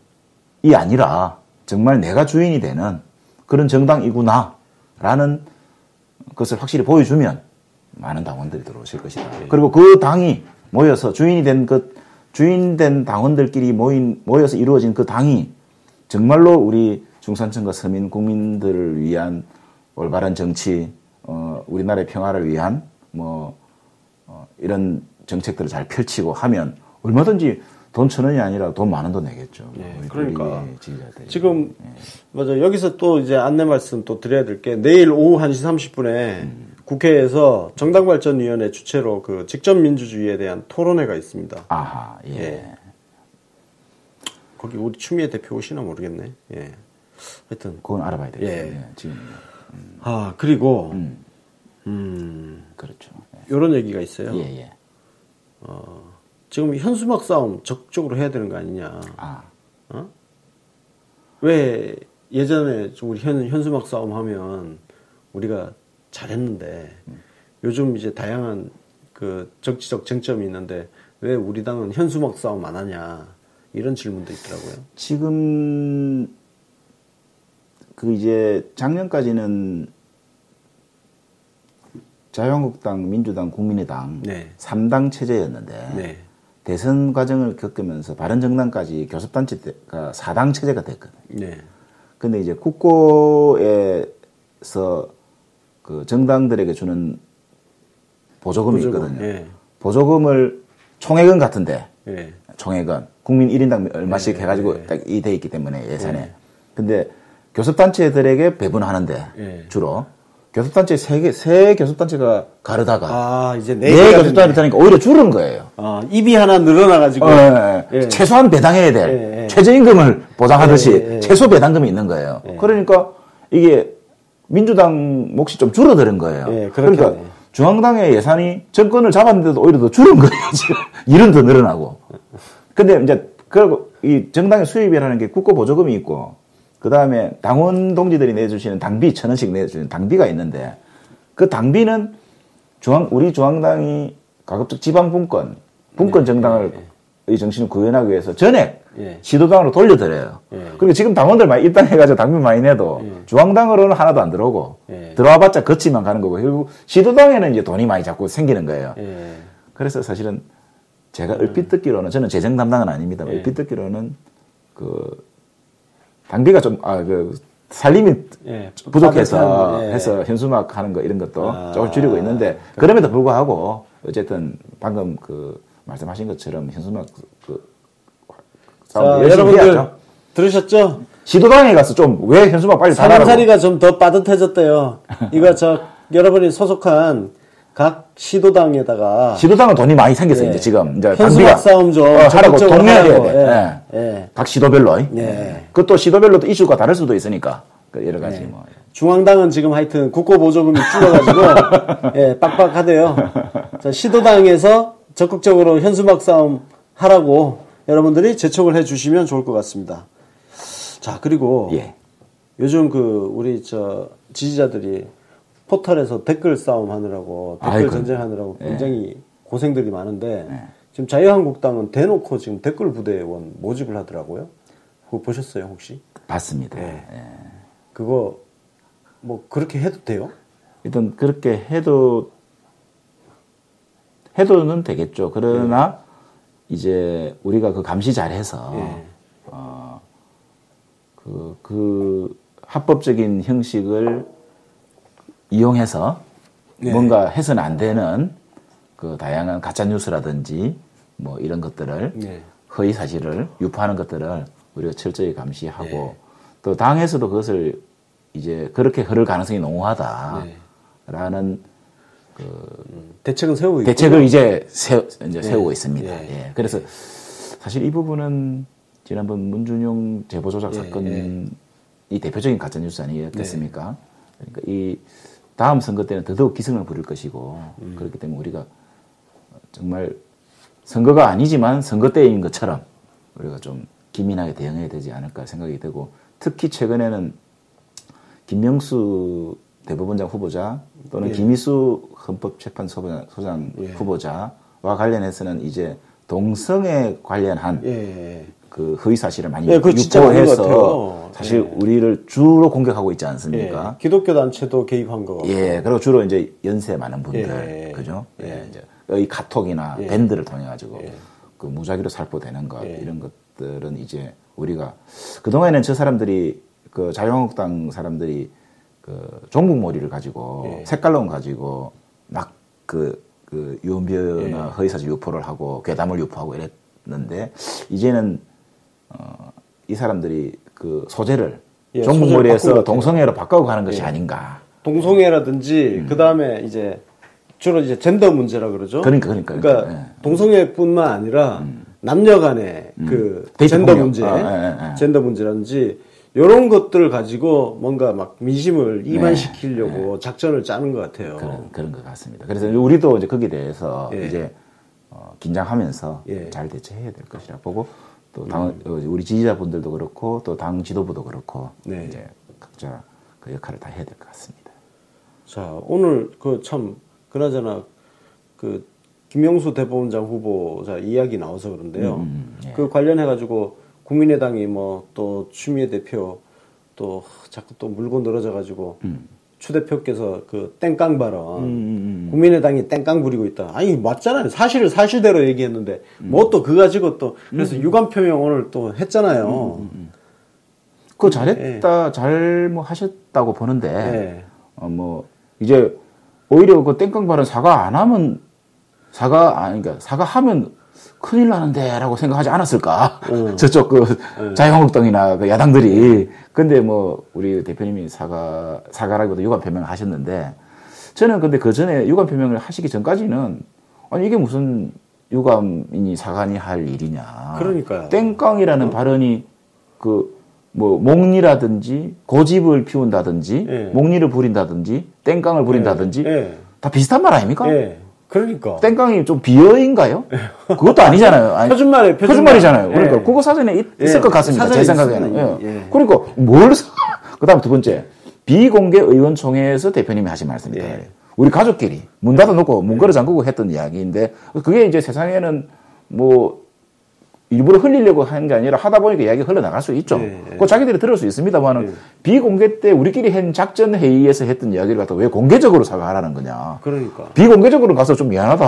아니라 정말 내가 주인이 되는 그런 정당이구나라는 것을 확실히 보여주면 많은 당원들이 들어오실 것이다. 그리고 그 당이 모여서 주인된 당원들끼리 모여서 이루어진 그 당이 정말로 우리 중산층과 서민 국민들을 위한 올바른 정치, 우리나라의 평화를 위한 이런 정책들을 잘 펼치고 하면 얼마든지 돈 1,000원이 아니라 돈 많은 돈 내겠죠. 예, 그러니까. 지지자들이. 지금, 맞아. 여기서 또 이제 안내 말씀 또 드려야 될 게, 내일 오후 1시 30분에 국회에서 정당발전위원회 주최로 그 직접민주주의에 대한 토론회가 있습니다. 아하, 예. 예. 거기 우리 추미애 대표 오시나 모르겠네. 예. 하여튼. 그건 알아봐야 되겠네요. 예. 지금. 그리고, 그렇죠. 요런 얘기가 있어요. 예, 예. 지금 현수막 싸움 적극적으로 해야 되는 거 아니냐. 아. 왜 예전에 우리 현수막 싸움 하면 우리가 잘했는데 요즘 이제 다양한 그 정치적 쟁점이 있는데 왜 우리 당은 현수막 싸움 안 하냐 이런 질문도 있더라고요. 지금 그 이제 작년까지는 자유한국당, 민주당, 국민의당 네. 3당 체제였는데 네. 대선 과정을 겪으면서 바른정당까지 교섭단체가 4당 체제가 됐거든요. 네. 근데 이제 국고에서 그 정당들에게 주는 보조금이 있거든요. 예. 보조금을 총액은 같은데, 예. 총액은 국민 1인당 얼마씩 예. 해가지고 예. 딱 이 돼 있기 때문에 예산에. 예. 근데 교섭단체들에게 배분하는데 예. 주로 교섭단체 세 교섭단체가 가르다가 이제 네 교섭단체니까 오히려 줄은 거예요. 입이 하나 늘어나가지고 예. 최소한 배당해야 될 예. 최저임금을 보장하듯이 예. 최소 배당금이 있는 거예요. 예. 그러니까 이게 민주당 몫이 좀 줄어드는 거예요. 예, 그러니까 그렇겠네. 중앙당의 예산이 정권을 잡았는데도 오히려 더 줄은 거예요. 지금 일은 더 늘어나고. 근데 이제 그리고 이 정당의 수입이라는 게 국고 보조금이 있고 그 다음에 당원 동지들이 내주시는 당비 1,000원씩 내주시는 당비가 있는데 그 당비는 우리 중앙당이 가급적 지방 분권 정당을 이 정신을 구현하기 위해서 전액 시도당으로 돌려드려요. 그리고 지금 당원들 많이 입당해가지고 당비 많이 내도 중앙당으로는 하나도 안 들어오고 들어와봤자 거치만 가는 거고 결국 시도당에는 이제 돈이 많이 자꾸 생기는 거예요. 그래서 사실은 제가 얼핏 듣기로는 저는 재정 담당은 아닙니다. 얼핏 듣기로는 그 당비가 좀 살림이 부족해서 해서 현수막 하는 거 이런 것도 조금 줄이고 있는데 그럼에도 불구하고 어쨌든 방금 그 말씀하신 것처럼 현수막 싸움 열심히 여러분들 해야죠. 들으셨죠? 시도당에 가서 좀 왜 현수막 빨리 달라고. 사람살이가 좀 더 빠듯해졌대요. 이거 여러분이 소속한 각 시도당에다가 시도당은 돈이 많이 생겼어요. 이제 지금 이제 현수막 싸움 좀 하라고 독려해야 돼. 예. 각 시도별로. 예. 그것도 시도별로도 이슈가 다를 수도 있으니까 여러 가지 뭐. 중앙당은 지금 하여튼 국고 보조금이 줄어가지고 빡빡하대요. 자, 시도당에서 적극적으로 현수막 싸움 하라고 여러분들이 재촉을 해주시면 좋을 것 같습니다. 자, 그리고 요즘 우리 지지자들이 포털에서 댓글 싸움 하느라고 댓글 전쟁하느라고 굉장히 고생들이 많은데 지금 자유한국당은 대놓고 지금 댓글 부대원 모집을 하더라고요. 그거 보셨어요 혹시? 봤습니다. 그거 뭐 그렇게 해도 돼요? 일단 그렇게 해도는 되겠죠. 그러나 이제 우리가 그 감시 잘해서 그 합법적인 형식을 이용해서 뭔가 해서는 안 되는 그 다양한 가짜 뉴스라든지 뭐 이런 것들을 허위 사실을 유포하는 것들을 우리가 철저히 감시하고 또 당에서도 그것을 이제 그렇게 흐를 가능성이 농후하다라는 대책은 세우고 대책을 이제 세우고 있습니다. 그래서 사실 이 부분은 지난번 문준용 제보 조작 사건이 대표적인 가짜 뉴스 아니었겠습니까? 그러니까 이 다음 선거 때는 더더욱 기승을 부릴 것이고 그렇기 때문에 우리가 정말 선거가 아니지만 선거 때인 것처럼 우리가 좀 기민하게 대응해야 되지 않을까 생각이 되고 특히 최근에는 김명수 대법원장 후보자 또는 김희수 헌법재판소장 후보자와 관련해서는 이제 동성애 관련한 그 허위 사실을 많이 유포해서 사실 우리를 주로 공격하고 있지 않습니까? 기독교 단체도 개입한 거. 그리고 주로 이제 연세 많은 분들, 그죠? 이제 이 카톡이나 밴드를 통해 가지고 그 무작위로 살포되는 것 이런 것들은 이제 우리가 그 동안에는 저 사람들이 그 자유한국당 사람들이 그 종북머리를 가지고 색깔론 가지고 막 그 유언비어나 허위사실 유포를 하고 괴담을 유포하고 이랬는데 이제는 이 사람들이 그 소재를 종북머리에서 동성애로 바꿔 가는 것이 아닌가. 동성애라든지 그 다음에 이제 주로 이제 젠더 문제라 그러죠. 그러니까 동성애뿐만 아니라 남녀간의 그 젠더 문제, 젠더 문제라든지 이런 것들을 가지고 뭔가 막 민심을 이반시키려고 작전을 짜는 것 같아요. 그런 것 같습니다. 그래서 우리도 이제 거기에 대해서 이제 긴장하면서 잘 대처해야 될 것이라 보고 또 우리 지지자분들도 그렇고 또 당 지도부도 그렇고 이제 각자 그 역할을 다 해야 될 것 같습니다. 자, 오늘 그나저나 김명수 대법원장 후보자 이야기 나와서 그런데요. 그 관련해가지고 국민의당이 뭐 또 추미애 대표 또 자꾸 또 물고 늘어져가지고 추 대표께서 그 땡깡 발언, 국민의당이 땡깡 부리고 있다. 아니 맞잖아요. 사실을 사실대로 얘기했는데 뭐 또 그거 가지고 또 그래서 유감 표명 오늘 또 했잖아요. 그거 잘했다, 잘 뭐 하셨다고 보는데 뭐 이제 오히려 그 땡깡 발언 사과 안 하면 그러니까 사과하면 큰일 나는데라고 생각하지 않았을까? 저쪽 그 자유한국당이나 그 야당들이. 근데 뭐 우리 대표님이 사과라기보다 유감 표명을 하셨는데 저는 근데 그 전에 유감 표명을 하시기 전까지는 아니 이게 무슨 유감이니 사과니 할 일이냐. 그러니까요. 땡깡이라는 발언이 그 뭐 목리라든지 고집을 피운다든지 목리를 부린다든지 땡깡을 부린다든지 다 비슷한 말 아닙니까? 그러니까. 땡깡이 좀 비어인가요? 그것도 아니잖아요. 아니, 표준말이잖아요. 그러니까 국어 사전에 있을 것 같습니다. 제 생각에는. 그러니까 그 다음 두 번째. 비공개 의원총회에서 대표님이 하신 말씀이다. 우리 가족끼리 문 닫아놓고 문 걸어 잠그고 했던 이야기인데 그게 이제 세상에는 뭐 일부러 흘리려고 하는 게 아니라 하다 보니까 이야기가 흘러나갈 수 있죠. 그 자기들이 들을 수 있습니다만은 비공개 때 우리끼리 한 작전 회의에서 했던 이야기를 갖다 왜 공개적으로 사과하라는 거냐. 그러니까. 비공개적으로 가서 좀 미안하다.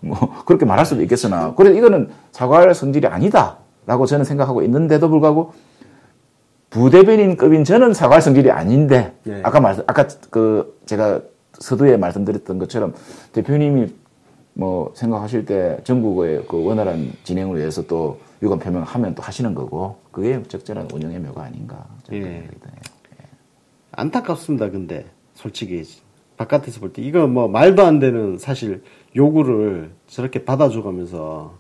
뭐 그렇게 말할 수도 있겠으나 그래서 이거는 사과할 성질이 아니다라고 저는 생각하고 있는데도 불구하고 부대변인급인 저는 사과할 성질이 아닌데 아까 그 제가 서두에 말씀드렸던 것처럼 대표님이 뭐 생각하실 때 전국의 그 원활한 진행을 위해서 또 유감 표명하면 또 하시는 거고 그게 적절한 운영의 묘가 아닌가 저는 생각이 드네요. 안타깝습니다. 근데 솔직히 바깥에서 볼 때 이거 뭐 말도 안 되는 사실 요구를 저렇게 받아줘가면서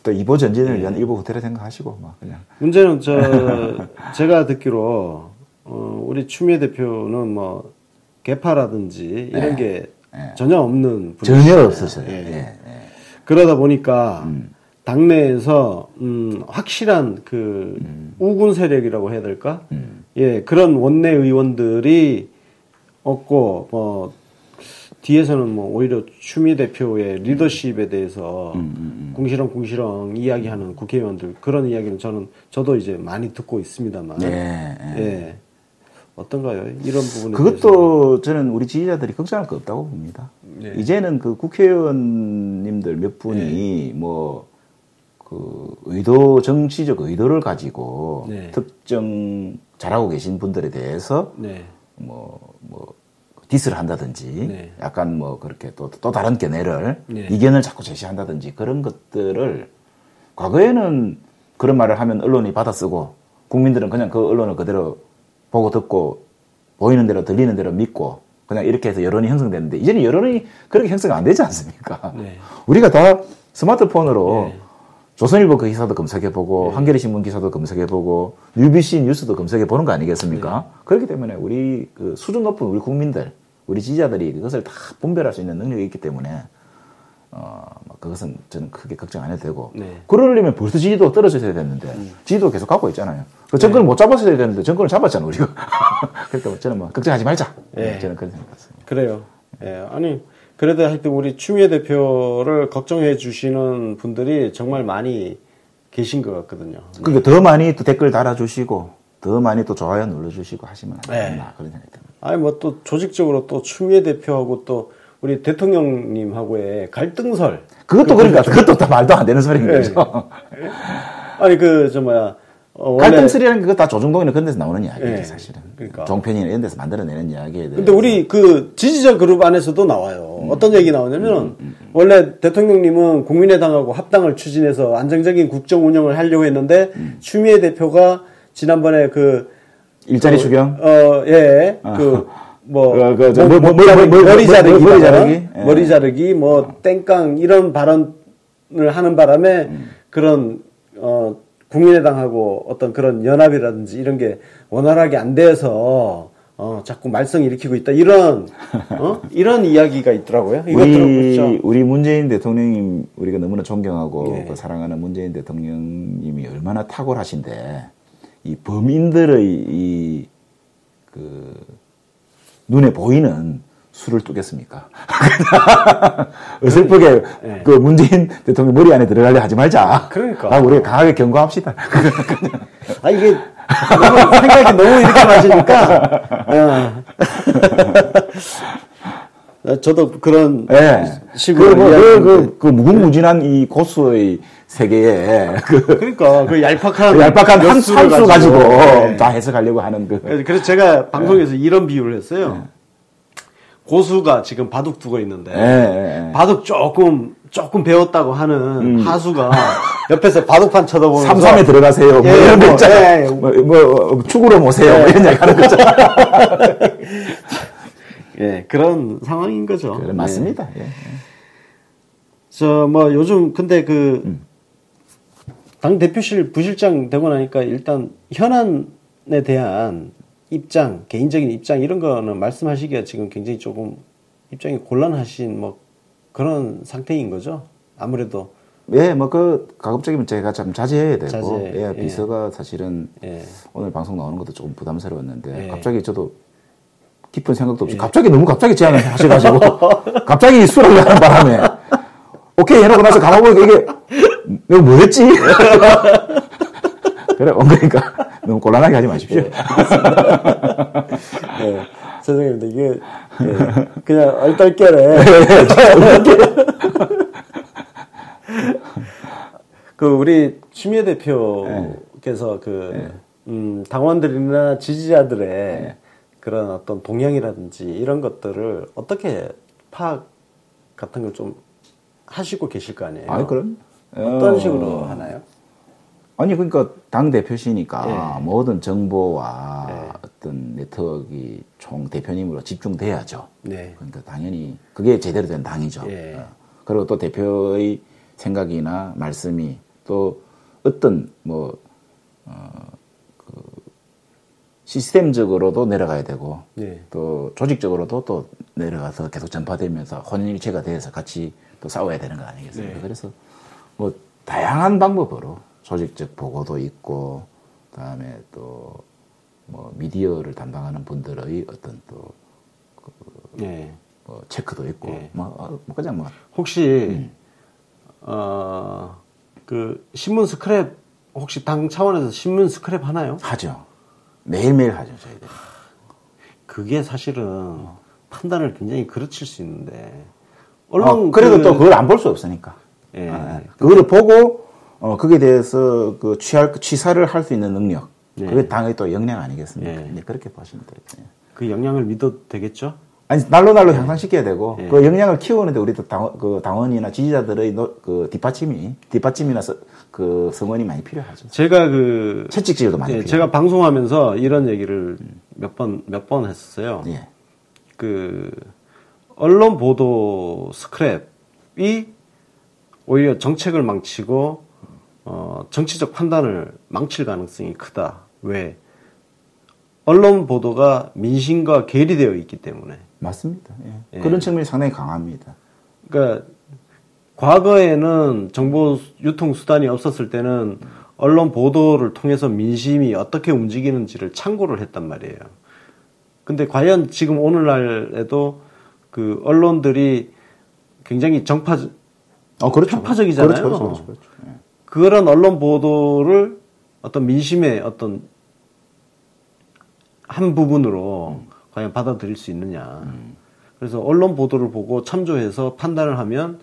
또 이보 전진을 위한 일부 후퇴라 생각하시고 막 그냥 문제는 제가 듣기로 우리 추미애 대표는 뭐 개파라든지 이런 게 전혀 없는 분이시죠. 전혀 없으셔요. 그러다 보니까 당내에서 확실한 그 우군 세력이라고 해야 될까? 그런 원내 의원들이 없고 뭐 뒤에서는 뭐 오히려 추미애 대표의 리더십에 대해서 궁시렁궁시렁 이야기하는 국회의원들 그런 이야기는 저도 이제 많이 듣고 있습니다만. 어떤가요? 이런 부분에 그것도 대해서. 저는 우리 지지자들이 걱정할 거 없다고 봅니다. 이제는 그 국회의원님들 몇 분이 뭐 그 정치적 의도를 가지고 특정 잘하고 계신 분들에 대해서 뭐 디스를 한다든지 약간 뭐 그렇게 또 다른 견해를 이견을 자꾸 제시한다든지 그런 것들을 과거에는 그런 말을 하면 언론이 받아쓰고 국민들은 그냥 그 언론을 그대로 보고 듣고 보이는 대로 들리는 대로 믿고 그냥 이렇게 해서 여론이 형성되는데 이제는 여론이 그렇게 형성 안 되지 않습니까? 우리가 다 스마트폰으로 조선일보 그 기사도 검색해보고 한겨레신문 기사도 검색해보고 UBC 뉴스도 검색해보는 거 아니겠습니까? 그렇기 때문에 우리 그 수준 높은 우리 국민들 우리 지지자들이 그것을 다 분별할 수 있는 능력이 있기 때문에 그것은 저는 크게 걱정 안 해도 되고 그러려면 벌써 지지도가 떨어져야 되는데 지지도 계속 갖고 있잖아요. 그 정권을 못 잡았어야 되는데 정권을 잡았잖아 우리가. 그러니까 저는 뭐 걱정하지 말자. 저는 그런 생각 같습니다. 그래요. 아니 그래도 하여튼 우리 추미애 대표를 걱정해 주시는 분들이 정말 많이 계신 것 같거든요. 그러니까 더 많이 또 댓글 달아주시고 더 많이 또 좋아요 눌러주시고 하시면 안 되나 그런 생각이 듭니다. 아니 뭐 또 조직적으로 또 추미애 대표하고 또 우리 대통령님하고의 갈등설. 그것도 그러니까 그것도 다 말도 안 되는 소리인 거죠. 아니 갈등설이라는 게 그거 다 조중동이나 그런 데서 나오는 이야기예요, 사실은. 그러니까. 종편이나 이런 데서 만들어내는 이야기에 대해서. 근데 우리 그 지지자 그룹 안에서도 나와요. 어떤 얘기 나오냐면 원래 대통령님은 국민의당하고 합당을 추진해서 안정적인 국정 운영을 하려고 했는데 추미애 대표가 지난번에 그 일자리 추경? 머리 자르기, 뭐 땡깡 이런 발언을 하는 바람에 그런 국민의당하고 어떤 그런 연합이라든지 이런 게 원활하게 안 돼서 자꾸 말썽 일으키고 있다 이런 이야기가 있더라고요. 우리 문재인 대통령님 우리가 너무나 존경하고 사랑하는 문재인 대통령님이 얼마나 탁월하신데 이 범인들의 그 눈에 보이는 수를 뚜겠습니까? 어설프게 그 문재인 대통령 머리 안에 들어가려 하지 말자. 그러니까. 우리가 강하게 경고합시다. 이게 생각이 너무 이렇게 맞으니까. 저도 그런 식으로. 그 무궁무진한 이 고수의 세계에 그러니까 그 얄팍한 한 수 가지고 다 해석하려고 하는 그래서 제가 방송에서 이런 비유를 했어요. 고수가 지금 바둑 두고 있는데 바둑 조금 배웠다고 하는 하수가 옆에서 바둑판 쳐다보면서 삼삼에 들어가세요. 뭐 이런 거 있잖아요. 뭐 축으로 모세요. 뭐 이런 얘기 하는 거죠. 예, 그런 상황인 거죠. 그래, 맞습니다. 예. 뭐 요즘 근데 당 대표실 부실장 되고 나니까 일단 현안에 대한 입장, 개인적인 입장 이런 거는 말씀하시기가 지금 굉장히 조금 입장이 곤란하신 뭐 그런 상태인 거죠. 아무래도. 예, 가급적이면 제가 좀 자제해야 되고, 비서가 사실은 오늘 방송 나오는 것도 조금 부담스러웠는데, 갑자기 저도 깊은 생각도 없이 너무 갑자기 제안을 하셔가지고 갑자기 수락을 하는 바람에 오케이 해놓고 나서 가만 보니까 이게 내가 뭐였지? 그래 그러니까 너무 곤란하게 하지 마십시오. 죄송합니다. 이게 그냥 얼떨결에 우리 추미애 대표께서 당원들이나 지지자들의 그런 어떤 동향이라든지 이런 것들을 어떻게 파악 같은 걸 좀 하시고 계실 거 아니에요? 그럼. 어떤 식으로 하나요? 아니, 그러니까 당대표시니까 모든 정보와 어떤 네트워크가 총 대표님으로 집중돼야죠. 그러니까 당연히 그게 제대로 된 당이죠. 그리고 또 대표의 생각이나 말씀이 또 어떤 시스템적으로도 내려가야 되고 또 조직적으로도 또 내려가서 계속 전파되면서 혼연일체가 돼서 같이 또 싸워야 되는 거 아니겠습니까? 그래서 다양한 방법으로 조직적 보고도 있고 그다음에 또 미디어를 담당하는 분들의 어떤 또 체크도 있고 그냥 혹시 신문 스크랩 혹시 당 차원에서 신문 스크랩 하나요? 하죠. 매일매일 하죠, 저희들이. 그게 사실은 판단을 굉장히 그르칠 수 있는데. 그래도 또 그걸 안 볼 수 없으니까. 그거를 보고, 거기에 대해서 취사를 할 수 있는 능력. 그게 당의 또 역량 아니겠습니까? 그렇게 보시면 돼요. 그 역량을 믿어도 되겠죠? 아니, 날로 향상시켜야 되고, 그 역량을 키우는데 우리도 당원이나 지지자들의 뒷받침이나 성원이 많이 필요하죠. 제가 채찍질도 많이 필요해요. 제가 방송하면서 이런 얘기를 몇 번 했었어요. 언론 보도 스크랩이 오히려 정책을 망치고, 정치적 판단을 망칠 가능성이 크다. 왜? 언론 보도가 민심과 괴리되어 있기 때문에. 맞습니다. 그런 측면이 상당히 강합니다. 그러니까 과거에는 정보 유통 수단이 없었을 때는 언론 보도를 통해서 민심이 어떻게 움직이는지를 참고를 했단 말이에요. 근데 과연 지금 오늘날에도 언론들이 굉장히 편파적이잖아요. 그렇죠. 그런 언론 보도를 어떤 민심의 어떤 한 부분으로 과연 받아들일 수 있느냐. 그래서 언론 보도를 보고 참조해서 판단을 하면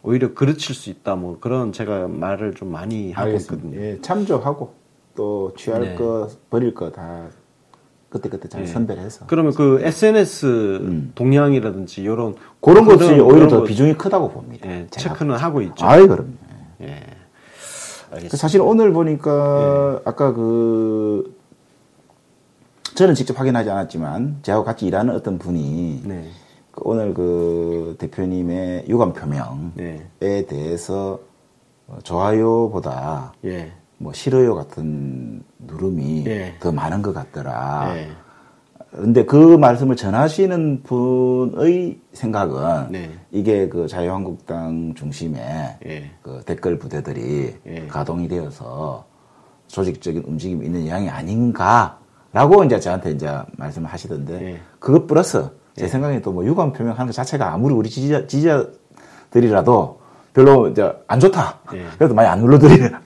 오히려 그르칠 수 있다. 그런 제가 말을 좀 많이 하고 있거든요. 참조하고 또 취할 거, 버릴 거 다 그때그때 잘 선별해서. 그러면 SNS 동향이라든지 이런 그런 것이 오히려 더 비중이 크다고 봅니다. 체크는 하고 있죠. 그럼요. 알겠습니다. 사실 오늘 보니까 아까 저는 직접 확인하지 않았지만 저하고 같이 일하는 어떤 분이 오늘 대표님의 유감 표명에 대해서 좋아요보다 싫어요 같은 누름이 더 많은 것 같더라. 근데 그 말씀을 전하시는 분의 생각은 이게 자유한국당 중심의 댓글 부대들이 가동이 되어서 조직적인 움직임이 있는 영향이 아닌가라고 이제 저한테 말씀을 하시던데 그것 플러스 제 생각에 또 유감 표명하는 것 자체가 아무리 우리 지지자들이라도 별로 이제 안 좋다. 예. 그래도 많이 안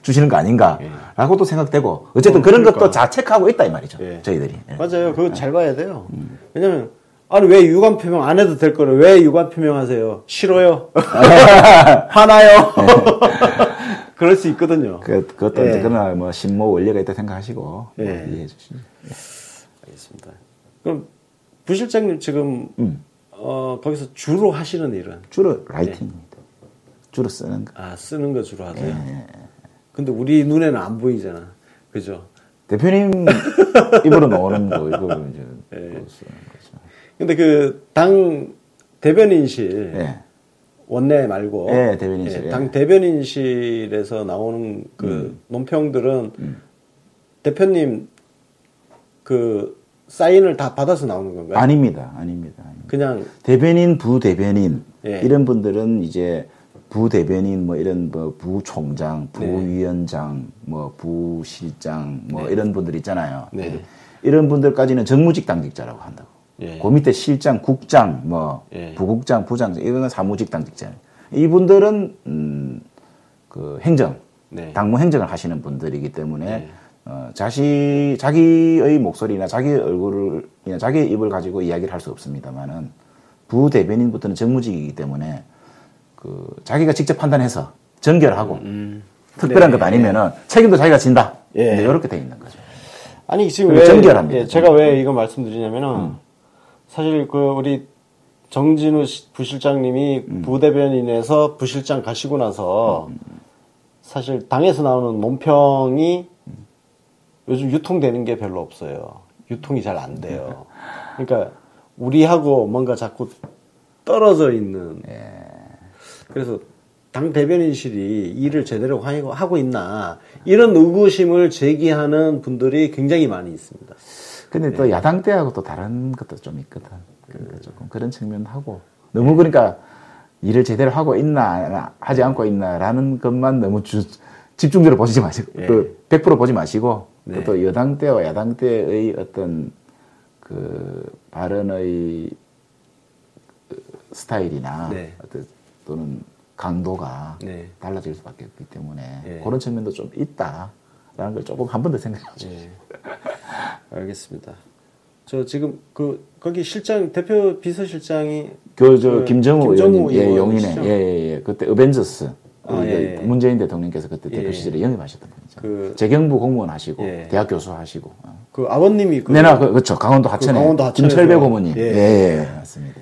주시는 거 아닌가라고도 생각되고 어쨌든 그런 것도 다 체크하고 있다 이 말이죠. 예. 저희들이. 맞아요. 그거 잘 봐야 돼요. 왜냐면 아니 왜 유감 표명 안 해도 될 거를 왜 유감 표명하세요? 싫어요. 화나요. 그럴 수 있거든요. 그것도 이제 그러나 뭐 신모 원리가 있다 생각하시고 뭐 이해해 주시죠. 알겠습니다. 그럼 부실장님 지금 거기서 주로 하시는 일은? 주로 라이팅입니다. 주로 쓰는 거. 아, 쓰는 거 주로 하세요? 근데 우리 눈에는 안 보이잖아. 그죠? 대표님 입으로 나오는 거, 이거 이제 쓰는 거죠. 근데 그 당 대변인실, 원내 말고, 대변인실. 당 대변인실에서 나오는 그 논평들은 대표님 그 사인을 다 받아서 나오는 건가요? 아닙니다. 그냥 대변인, 부대변인 이런 분들은 이제 부대변인 뭐 이런 뭐 부총장, 부위원장, 뭐 부실장 뭐 이런 분들 있잖아요. 이런 분들까지는 정무직 당직자라고 한다고. 그 밑에 실장, 국장, 뭐 부국장, 부장 이거는 사무직 당직자예요. 이분들은 그 행정, 당무 행정을 하시는 분들이기 때문에 자기의 목소리나 자기 얼굴을 그냥 자기의 입을 가지고 이야기를 할 수 없습니다만은 부대변인부터는 정무직이기 때문에 그 자기가 직접 판단해서 전결하고 특별한 것 아니면은 책임도 자기가 진다. 이렇게 돼 있는 거죠. 아니 지금 왜 전결합니다. 제가 왜 이거 말씀드리냐면은 사실 그 우리 정진우 부실장님이 부대변인에서 부실장 가시고 나서 사실 당에서 나오는 논평이 요즘 유통되는 게 별로 없어요. 유통이 잘 안 돼요. 그러니까 우리하고 뭔가 자꾸 떨어져 있는. 그래서 당 대변인실이 일을 제대로 하고 있나 이런 의구심을 제기하는 분들이 굉장히 많이 있습니다. 근데 또 야당 때하고 또 다른 것도 좀 있거든. 그러니까 조금 그런 측면하고 너무 그러니까 일을 제대로 하고 있나 하지 않고 있나라는 것만 너무 집중적으로 보시지 마시고 그 100% 보지 마시고 또 여당 때와 야당 때의 어떤 그 발언의 스타일이나 어떤 또는 강도가 달라질 수밖에 없기 때문에 그런 측면도 좀 있다라는 걸 조금 한 번 더 생각해 보시죠. 알겠습니다. 저 지금 거기 실장 대표 비서실장이 김정우 의원님 용인에 그때 어벤져스 문재인 대통령께서 그때 대표 시절에 영입하셨던 분이죠. 재경부 공무원 하시고 대학 교수 하시고 그 아버님이 그렇죠. 강원도 하천에 김철배 고모님 맞습니다.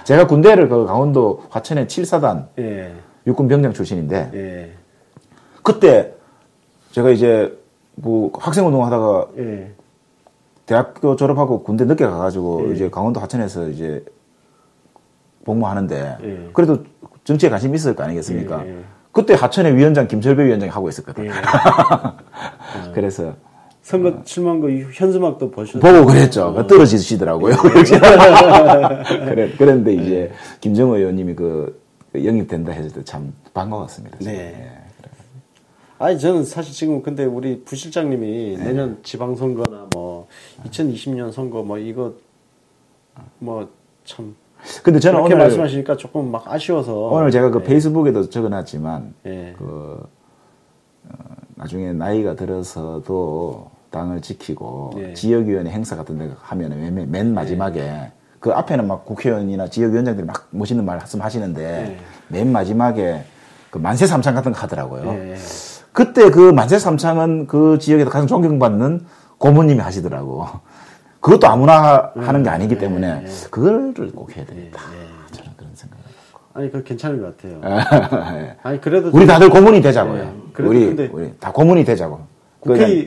제가 군대를 강원도 화천의 7사단 육군 병장 출신인데 그때 제가 이제 뭐 학생운동 하다가 대학교 졸업하고 군대 늦게 가가지고 이제 강원도 하천에서 이제 복무하는데 그래도 정치에 관심이 있을 거 아니겠습니까? 그때 하천의 위원장 김철배 위원장이 하고 있었거든. 그래서 선거 출마한 거 현수막도 보고 그랬죠. 떨어지시더라고요. 그런데 이제 김정우 의원님이 영입된다 했을 때 참 반가웠습니다. 아니 저는 사실 지금 근데 우리 부실장님이 내년 지방선거나 뭐 2020년 선거 뭐 이거 뭐 참 근데 저는 오늘 말씀하시니까 조금 막 아쉬워서 오늘 제가 페이스북에도 적어놨지만 나중에 나이가 들어서도 당을 지키고 지역위원회 행사 같은 데 하면 맨 마지막에 그 앞에는 막 국회의원이나 지역위원장들이 막 멋있는 말씀 하시는데 맨 마지막에 그 만세삼창 같은 거 하더라고요. 그때 그 만세삼창은 그 지역에서 가장 존경받는 고모님이 하시더라고. 그것도 아무나 하는 게 아니기 때문에 그거를 꼭 해야 되겠다. 저는 그런 생각을 갖고. 아니 그거 괜찮은 것 같아요. 아니 그래도 우리 다들 고문이 되자고요. 우리 다 고문이 되자고.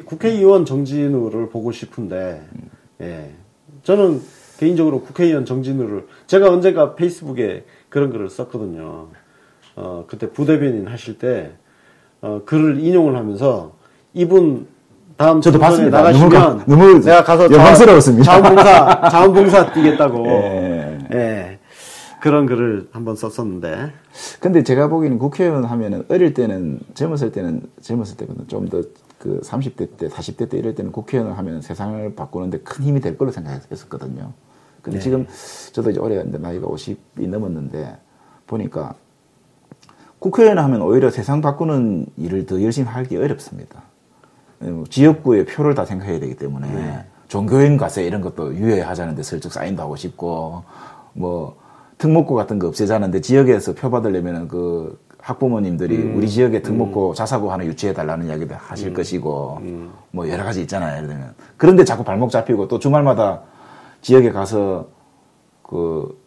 국회의원 정진우를 보고 싶은데 저는 개인적으로 국회의원 정진우를 제가 언젠가 페이스북에 그런 글을 썼거든요. 그때 부대변인 하실 때 글을 인용을 하면서 이분 다음 저도 봤습니다. 나가시면 너무 내가 가서 영광스러웠습니다. 자원봉사 뛰겠다고 그런 글을 한번 썼었는데. 근데 제가 보기에는 국회의원 하면은 어릴 때는 젊었을 때는 좀 더 그 30대 때 40대 때 이럴 때는 국회의원 하면 세상을 바꾸는데 큰 힘이 될 걸로 생각했었거든요. 근데 지금 저도 이제 올해 나이가 50이 넘었는데 보니까 국회의원 하면 오히려 세상 바꾸는 일을 더 열심히 하기 어렵습니다. 지역구의 표를 다 생각해야 되기 때문에 종교인 과세 이런 것도 유예하자는데 슬쩍 사인도 하고 싶고 뭐 특목고 같은 거 없애자는데 지역에서 표 받으려면 그 학부모님들이 우리 지역에 특목고 자사고 하나 유치해 달라는 이야기도 하실 것이고 뭐 여러 가지 있잖아요. 예를 들면 그런데 자꾸 발목 잡히고 또 주말마다 지역에 가서 그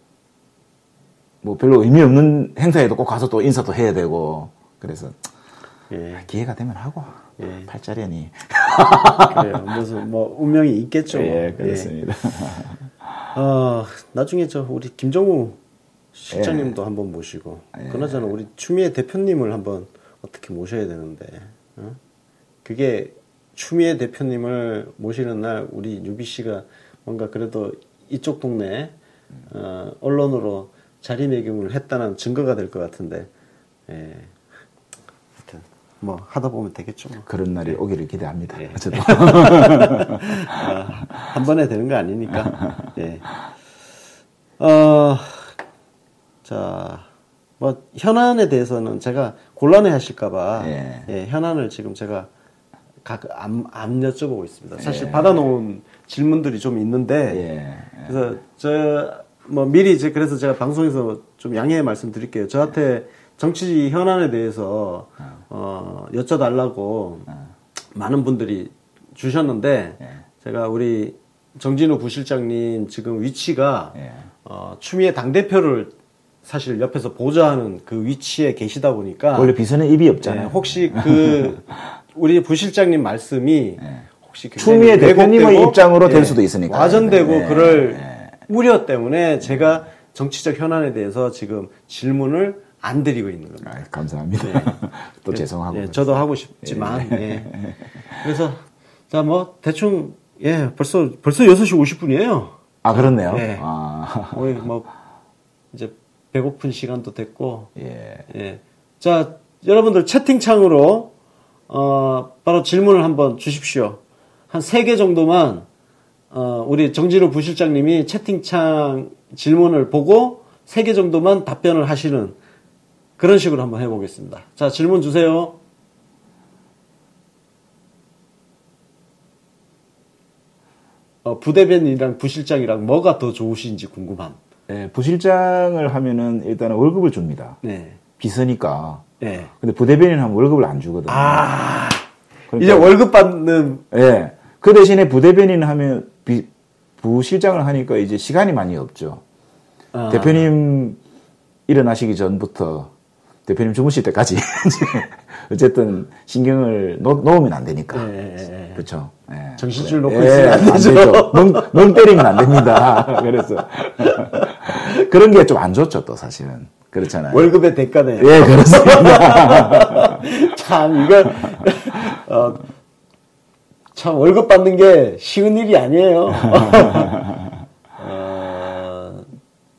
뭐 별로 의미 없는 행사에도 꼭 가서 또 인사도 해야 되고 그래서 기회가 되면 하고 팔자련이 그래요. 무슨 뭐 운명이 있겠죠. 예, 그렇습니다. 나중에 우리 김정우 실장님도 한번 모시고 그나저나 우리 추미애 대표님을 한번 어떻게 모셔야 되는데 그게 추미애 대표님을 모시는 날 우리 유비 씨가 뭔가 그래도 이쪽 동네 언론으로 자리매김을 했다는 증거가 될 것 같은데 하여튼 뭐 하다 보면 되겠죠. 뭐. 그런 날이 오기를 기대합니다. 저도 한 번에 되는 거 아니니까. 자, 뭐 현안에 대해서는 제가 곤란해 하실까봐 현안을 지금 제가 안 여쭤보고 있습니다. 사실 받아놓은 질문들이 좀 있는데 그래서 뭐 미리 그래서 제가 방송에서 좀 양해의 말씀드릴게요. 저한테 정치 현안에 대해서 여쭤달라고 많은 분들이 주셨는데 제가 우리 정진우 부실장님 지금 위치가 추미애 당대표를 사실 옆에서 보좌하는 그 위치에 계시다 보니까 원래 비서는 입이 없잖아요. 혹시 우리 부실장님 말씀이 혹시 추미애 대표님의 입장으로 될 수도 있으니까 와전되고 그럴 우려 때문에 제가 정치적 현안에 대해서 지금 질문을 안 드리고 있는 겁니다. 감사합니다. 또 죄송하고. 저도 하고 싶지만. 그래서 자 뭐 대충 벌써 6시 50분이에요. 아 그렇네요. 우리 뭐 이제 배고픈 시간도 됐고. 자 여러분들 채팅창으로 바로 질문을 한번 주십시오. 한 3개 정도만 우리 정진우 부실장님이 채팅창 질문을 보고 3개 정도만 답변을 하시는 그런 식으로 한번 해보겠습니다. 자, 질문 주세요. 부대변인이랑 부실장이랑 뭐가 더 좋으신지 궁금함. 부실장을 하면은 일단은 월급을 줍니다. 비서니까. 근데 부대변인 하면 월급을 안 주거든요. 그러니까 이제 월급 받는. 그 대신에 부대변인 하면 부실장을 하니까 이제 시간이 많이 없죠. 대표님 일어나시기 전부터 대표님 주무실 때까지 어쨌든 신경을 놓으면 안 되니까. 그렇죠. 정신줄 놓고 있으면 안 되죠. 멍 때리면 안 됩니다. 그래서 그런 게 좀 안 좋죠, 또 사실은. 그렇잖아요. 월급의 대가네요. 그렇습니다. 참 이거 참 월급 받는 게 쉬운 일이 아니에요.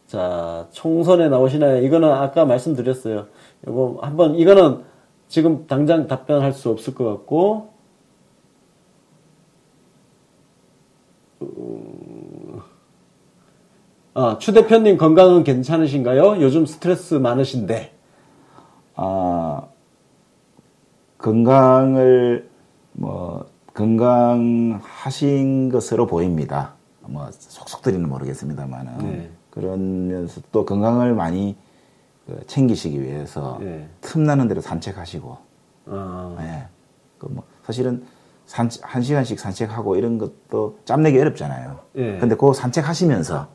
자, 총선에 나오시나요? 이거는 아까 말씀드렸어요. 이거 한번 이거는 지금 당장 답변할 수 없을 것 같고 추 대표님 건강은 괜찮으신가요? 요즘 스트레스 많으신데. 건강하신 것으로 보입니다. 뭐 속속들이는 모르겠습니다만은 그러면서 또 건강을 많이 챙기시기 위해서 틈나는 대로 산책하시고, 사실은 1시간씩 산책하고 이런 것도 짬내기 어렵잖아요. 근데 그 산책하시면서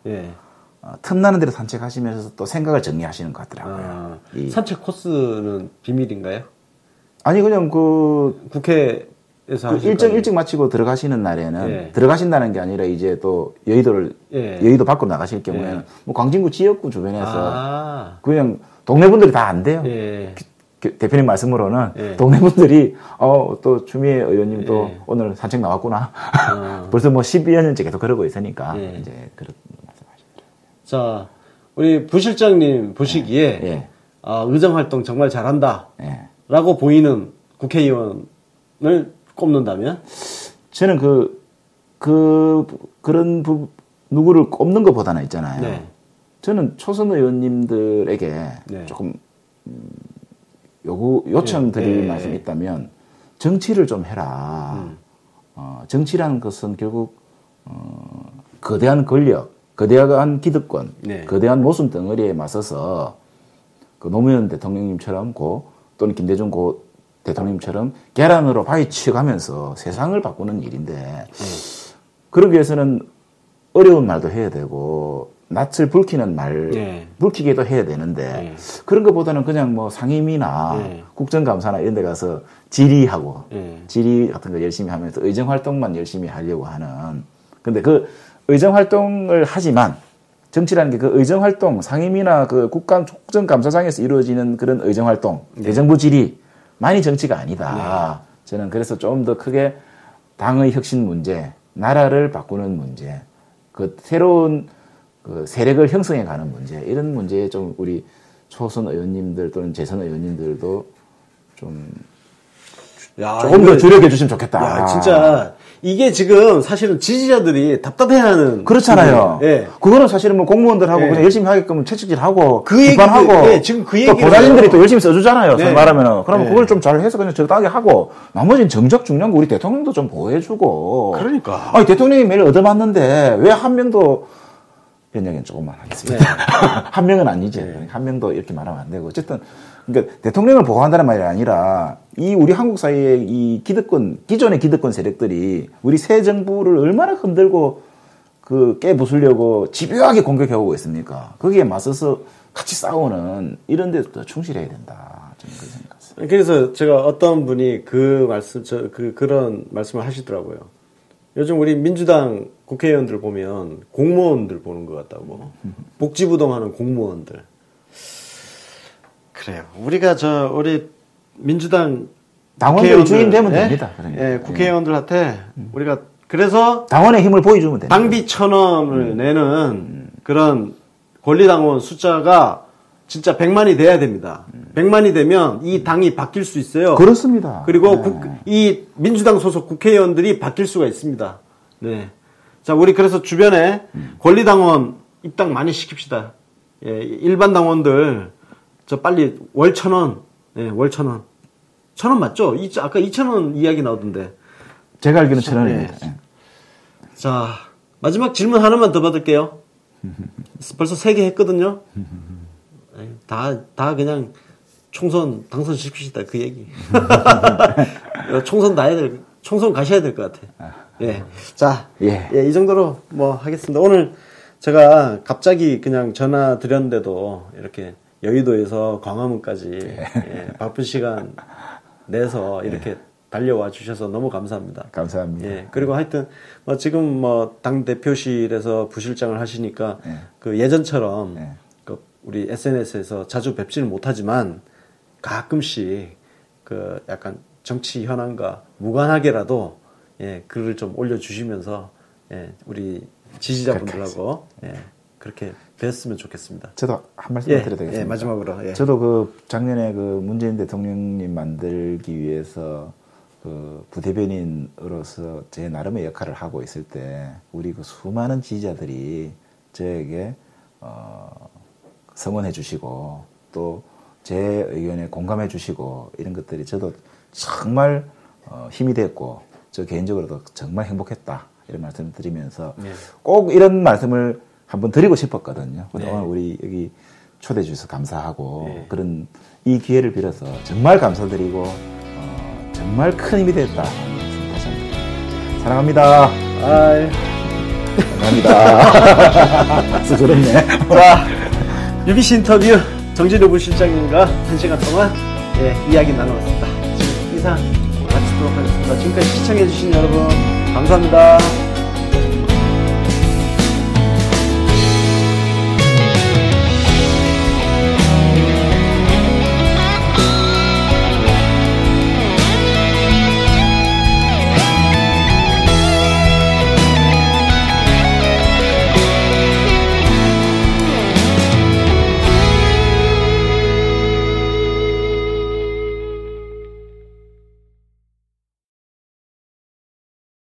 틈나는 대로 산책하시면서 또 생각을 정리하시는 것 같더라고요. 산책 코스는 비밀인가요? 아니 그냥 국회에서 일찍 마치고 들어가시는 날에는 들어가신다는 게 아니라 이제 또 여의도 밖으로 나가실 경우에는 뭐 광진구 지역구 주변에서 그냥 동네 분들이 다 안 돼요. 대표님 말씀으로는 동네 분들이 또 추미애 의원님도 오늘 산책 나왔구나. 벌써 뭐 12여 년째 계속 그러고 있으니까 이제 그런 말씀하시더라고요. 자, 우리 부실장님 보시기에 의정 활동 정말 잘한다. 라고 보이는 국회의원을 꼽는다면? 저는 그런 누구를 꼽는 것보다는 있잖아요. 저는 초선 의원님들에게 조금 요청 드릴 말씀이 있다면 정치를 좀 해라. 정치라는 것은 결국 거대한 권력, 거대한 기득권, 거대한 모순 덩어리에 맞서서 그 노무현 대통령님처럼 또는 김대중 대통령님처럼 계란으로 파헤쳐가면서 세상을 바꾸는 일인데 그러기 위해서는 어려운 말도 해야 되고 낯을 불키는 말, 불키게도 해야 되는데 그런 것보다는 그냥 뭐 상임위나 국정감사나 이런 데 가서 질의하고 질의 같은 거 열심히 하면서 의정활동만 열심히 하려고 하는 근데 그 의정활동을 하지만 정치라는 게 그 의정활동, 상임위나 그 국정감사장에서 이루어지는 그런 의정활동, 대정부 질의 많이 정치가 아니다. 저는 그래서 좀 더 크게 당의 혁신 문제, 나라를 바꾸는 문제, 그 새로운 그 세력을 형성해 가는 문제, 이런 문제에 좀 우리 초선 의원님들 또는 재선 의원님들도 조금 더 주력해 주시면 좋겠다. 야, 진짜 이게 지금 사실은 지지자들이 답답해하는 그렇잖아요. 그거는 사실은 뭐 공무원들하고 그냥 열심히 하게끔 채찍질하고 비판하고 지금 그 또 보좌진들이 또 열심히 써주잖아요. 말하면은 그러면 그걸 좀 잘해서 그냥 적당하게 하고 나머지는 정작 중요한 거 우리 대통령도 좀 보호해주고. 그러니까. 아니 대통령이 매일 얻어맞는데 왜 한 명도 변형은 조금만 하겠습니다. 한 명은 아니지. 한 명도 이렇게 말하면 안 되고 어쨌든. 그러니까 대통령을 보호한다는 말이 아니라 이 우리 한국 사회의 이 기존의 기득권 세력들이 우리 새 정부를 얼마나 흔들고 그 깨부수려고 집요하게 공격해오고 있습니까? 거기에 맞서서 같이 싸우는 이런 데 더 충실해야 된다. 저는 그렇게 생각했어요. 그래서 제가 어떤 분이 그런 말씀을 하시더라고요. 요즘 우리 민주당 국회의원들 보면 공무원들 보는 것 같다고. 복지부동하는 공무원들. 그래요. 우리가 우리 민주당 당원들이 주인 되면 됩니다. 국회의원들한테 우리가 그래서 당원의 힘을 보여주면 됩니다. 당비 1,000원을 내는 그런 권리당원 숫자가 진짜 100만이 돼야 됩니다. 100만이 되면 이 당이 바뀔 수 있어요. 그렇습니다. 그리고 이 민주당 소속 국회의원들이 바뀔 수가 있습니다. 네. 자, 우리 그래서 주변에 권리당원 입당 많이 시킵시다. 일반 당원들 저 빨리 월 1,000원. 월 1,000원. 1,000원 맞죠? 아까 2,000원 이야기 나오던데. 제가 알기로는 1,000원입니다. 자, 마지막 질문 하나만 더 받을게요. 벌써 3개 했거든요. 다 그냥 총선 당선시킵시다. 그 얘기. 총선 총선 가셔야 될 것 같아. 자, 이 정도로 뭐 하겠습니다. 오늘 제가 갑자기 그냥 전화 드렸는데도 이렇게 여의도에서 광화문까지 바쁜 시간 내서 이렇게 달려와 주셔서 너무 감사합니다. 감사합니다. 그리고 하여튼 지금 당 대표실에서 부실장을 하시니까 그 예전처럼 그 우리 SNS에서 자주 뵙지는 못하지만 가끔씩 그 약간 정치 현안과 무관하게라도 글을 좀 올려주시면서 우리 지지자분들하고 그렇게 뵀으면 좋겠습니다. 저도 한 말씀 드려야 되겠습니다. 마지막으로. 저도 그 작년에 그 문재인 대통령님 만들기 위해서 그 부대변인으로서 제 나름의 역할을 하고 있을 때 우리 그 수많은 지지자들이 저에게 성원해 주시고 또 제 의견에 공감해 주시고 이런 것들이 저도 정말 힘이 됐고 저 개인적으로도 정말 행복했다 이런 말씀을 드리면서 꼭 이런 말씀을 한번 드리고 싶었거든요. 오늘 우리 여기 초대해 주셔서 감사하고 그런 이 기회를 빌어서 정말 감사드리고 정말 큰 힘이 됐다. 다시 한번 사랑합니다. 감사합니다. 수고했네. 자, UBC 인터뷰 정진우 부실장님과 1시간 동안 이야기 나눠봤습니다. 지금 이상 마치도록 하겠습니다. 지금까지 시청해주신 여러분 감사합니다.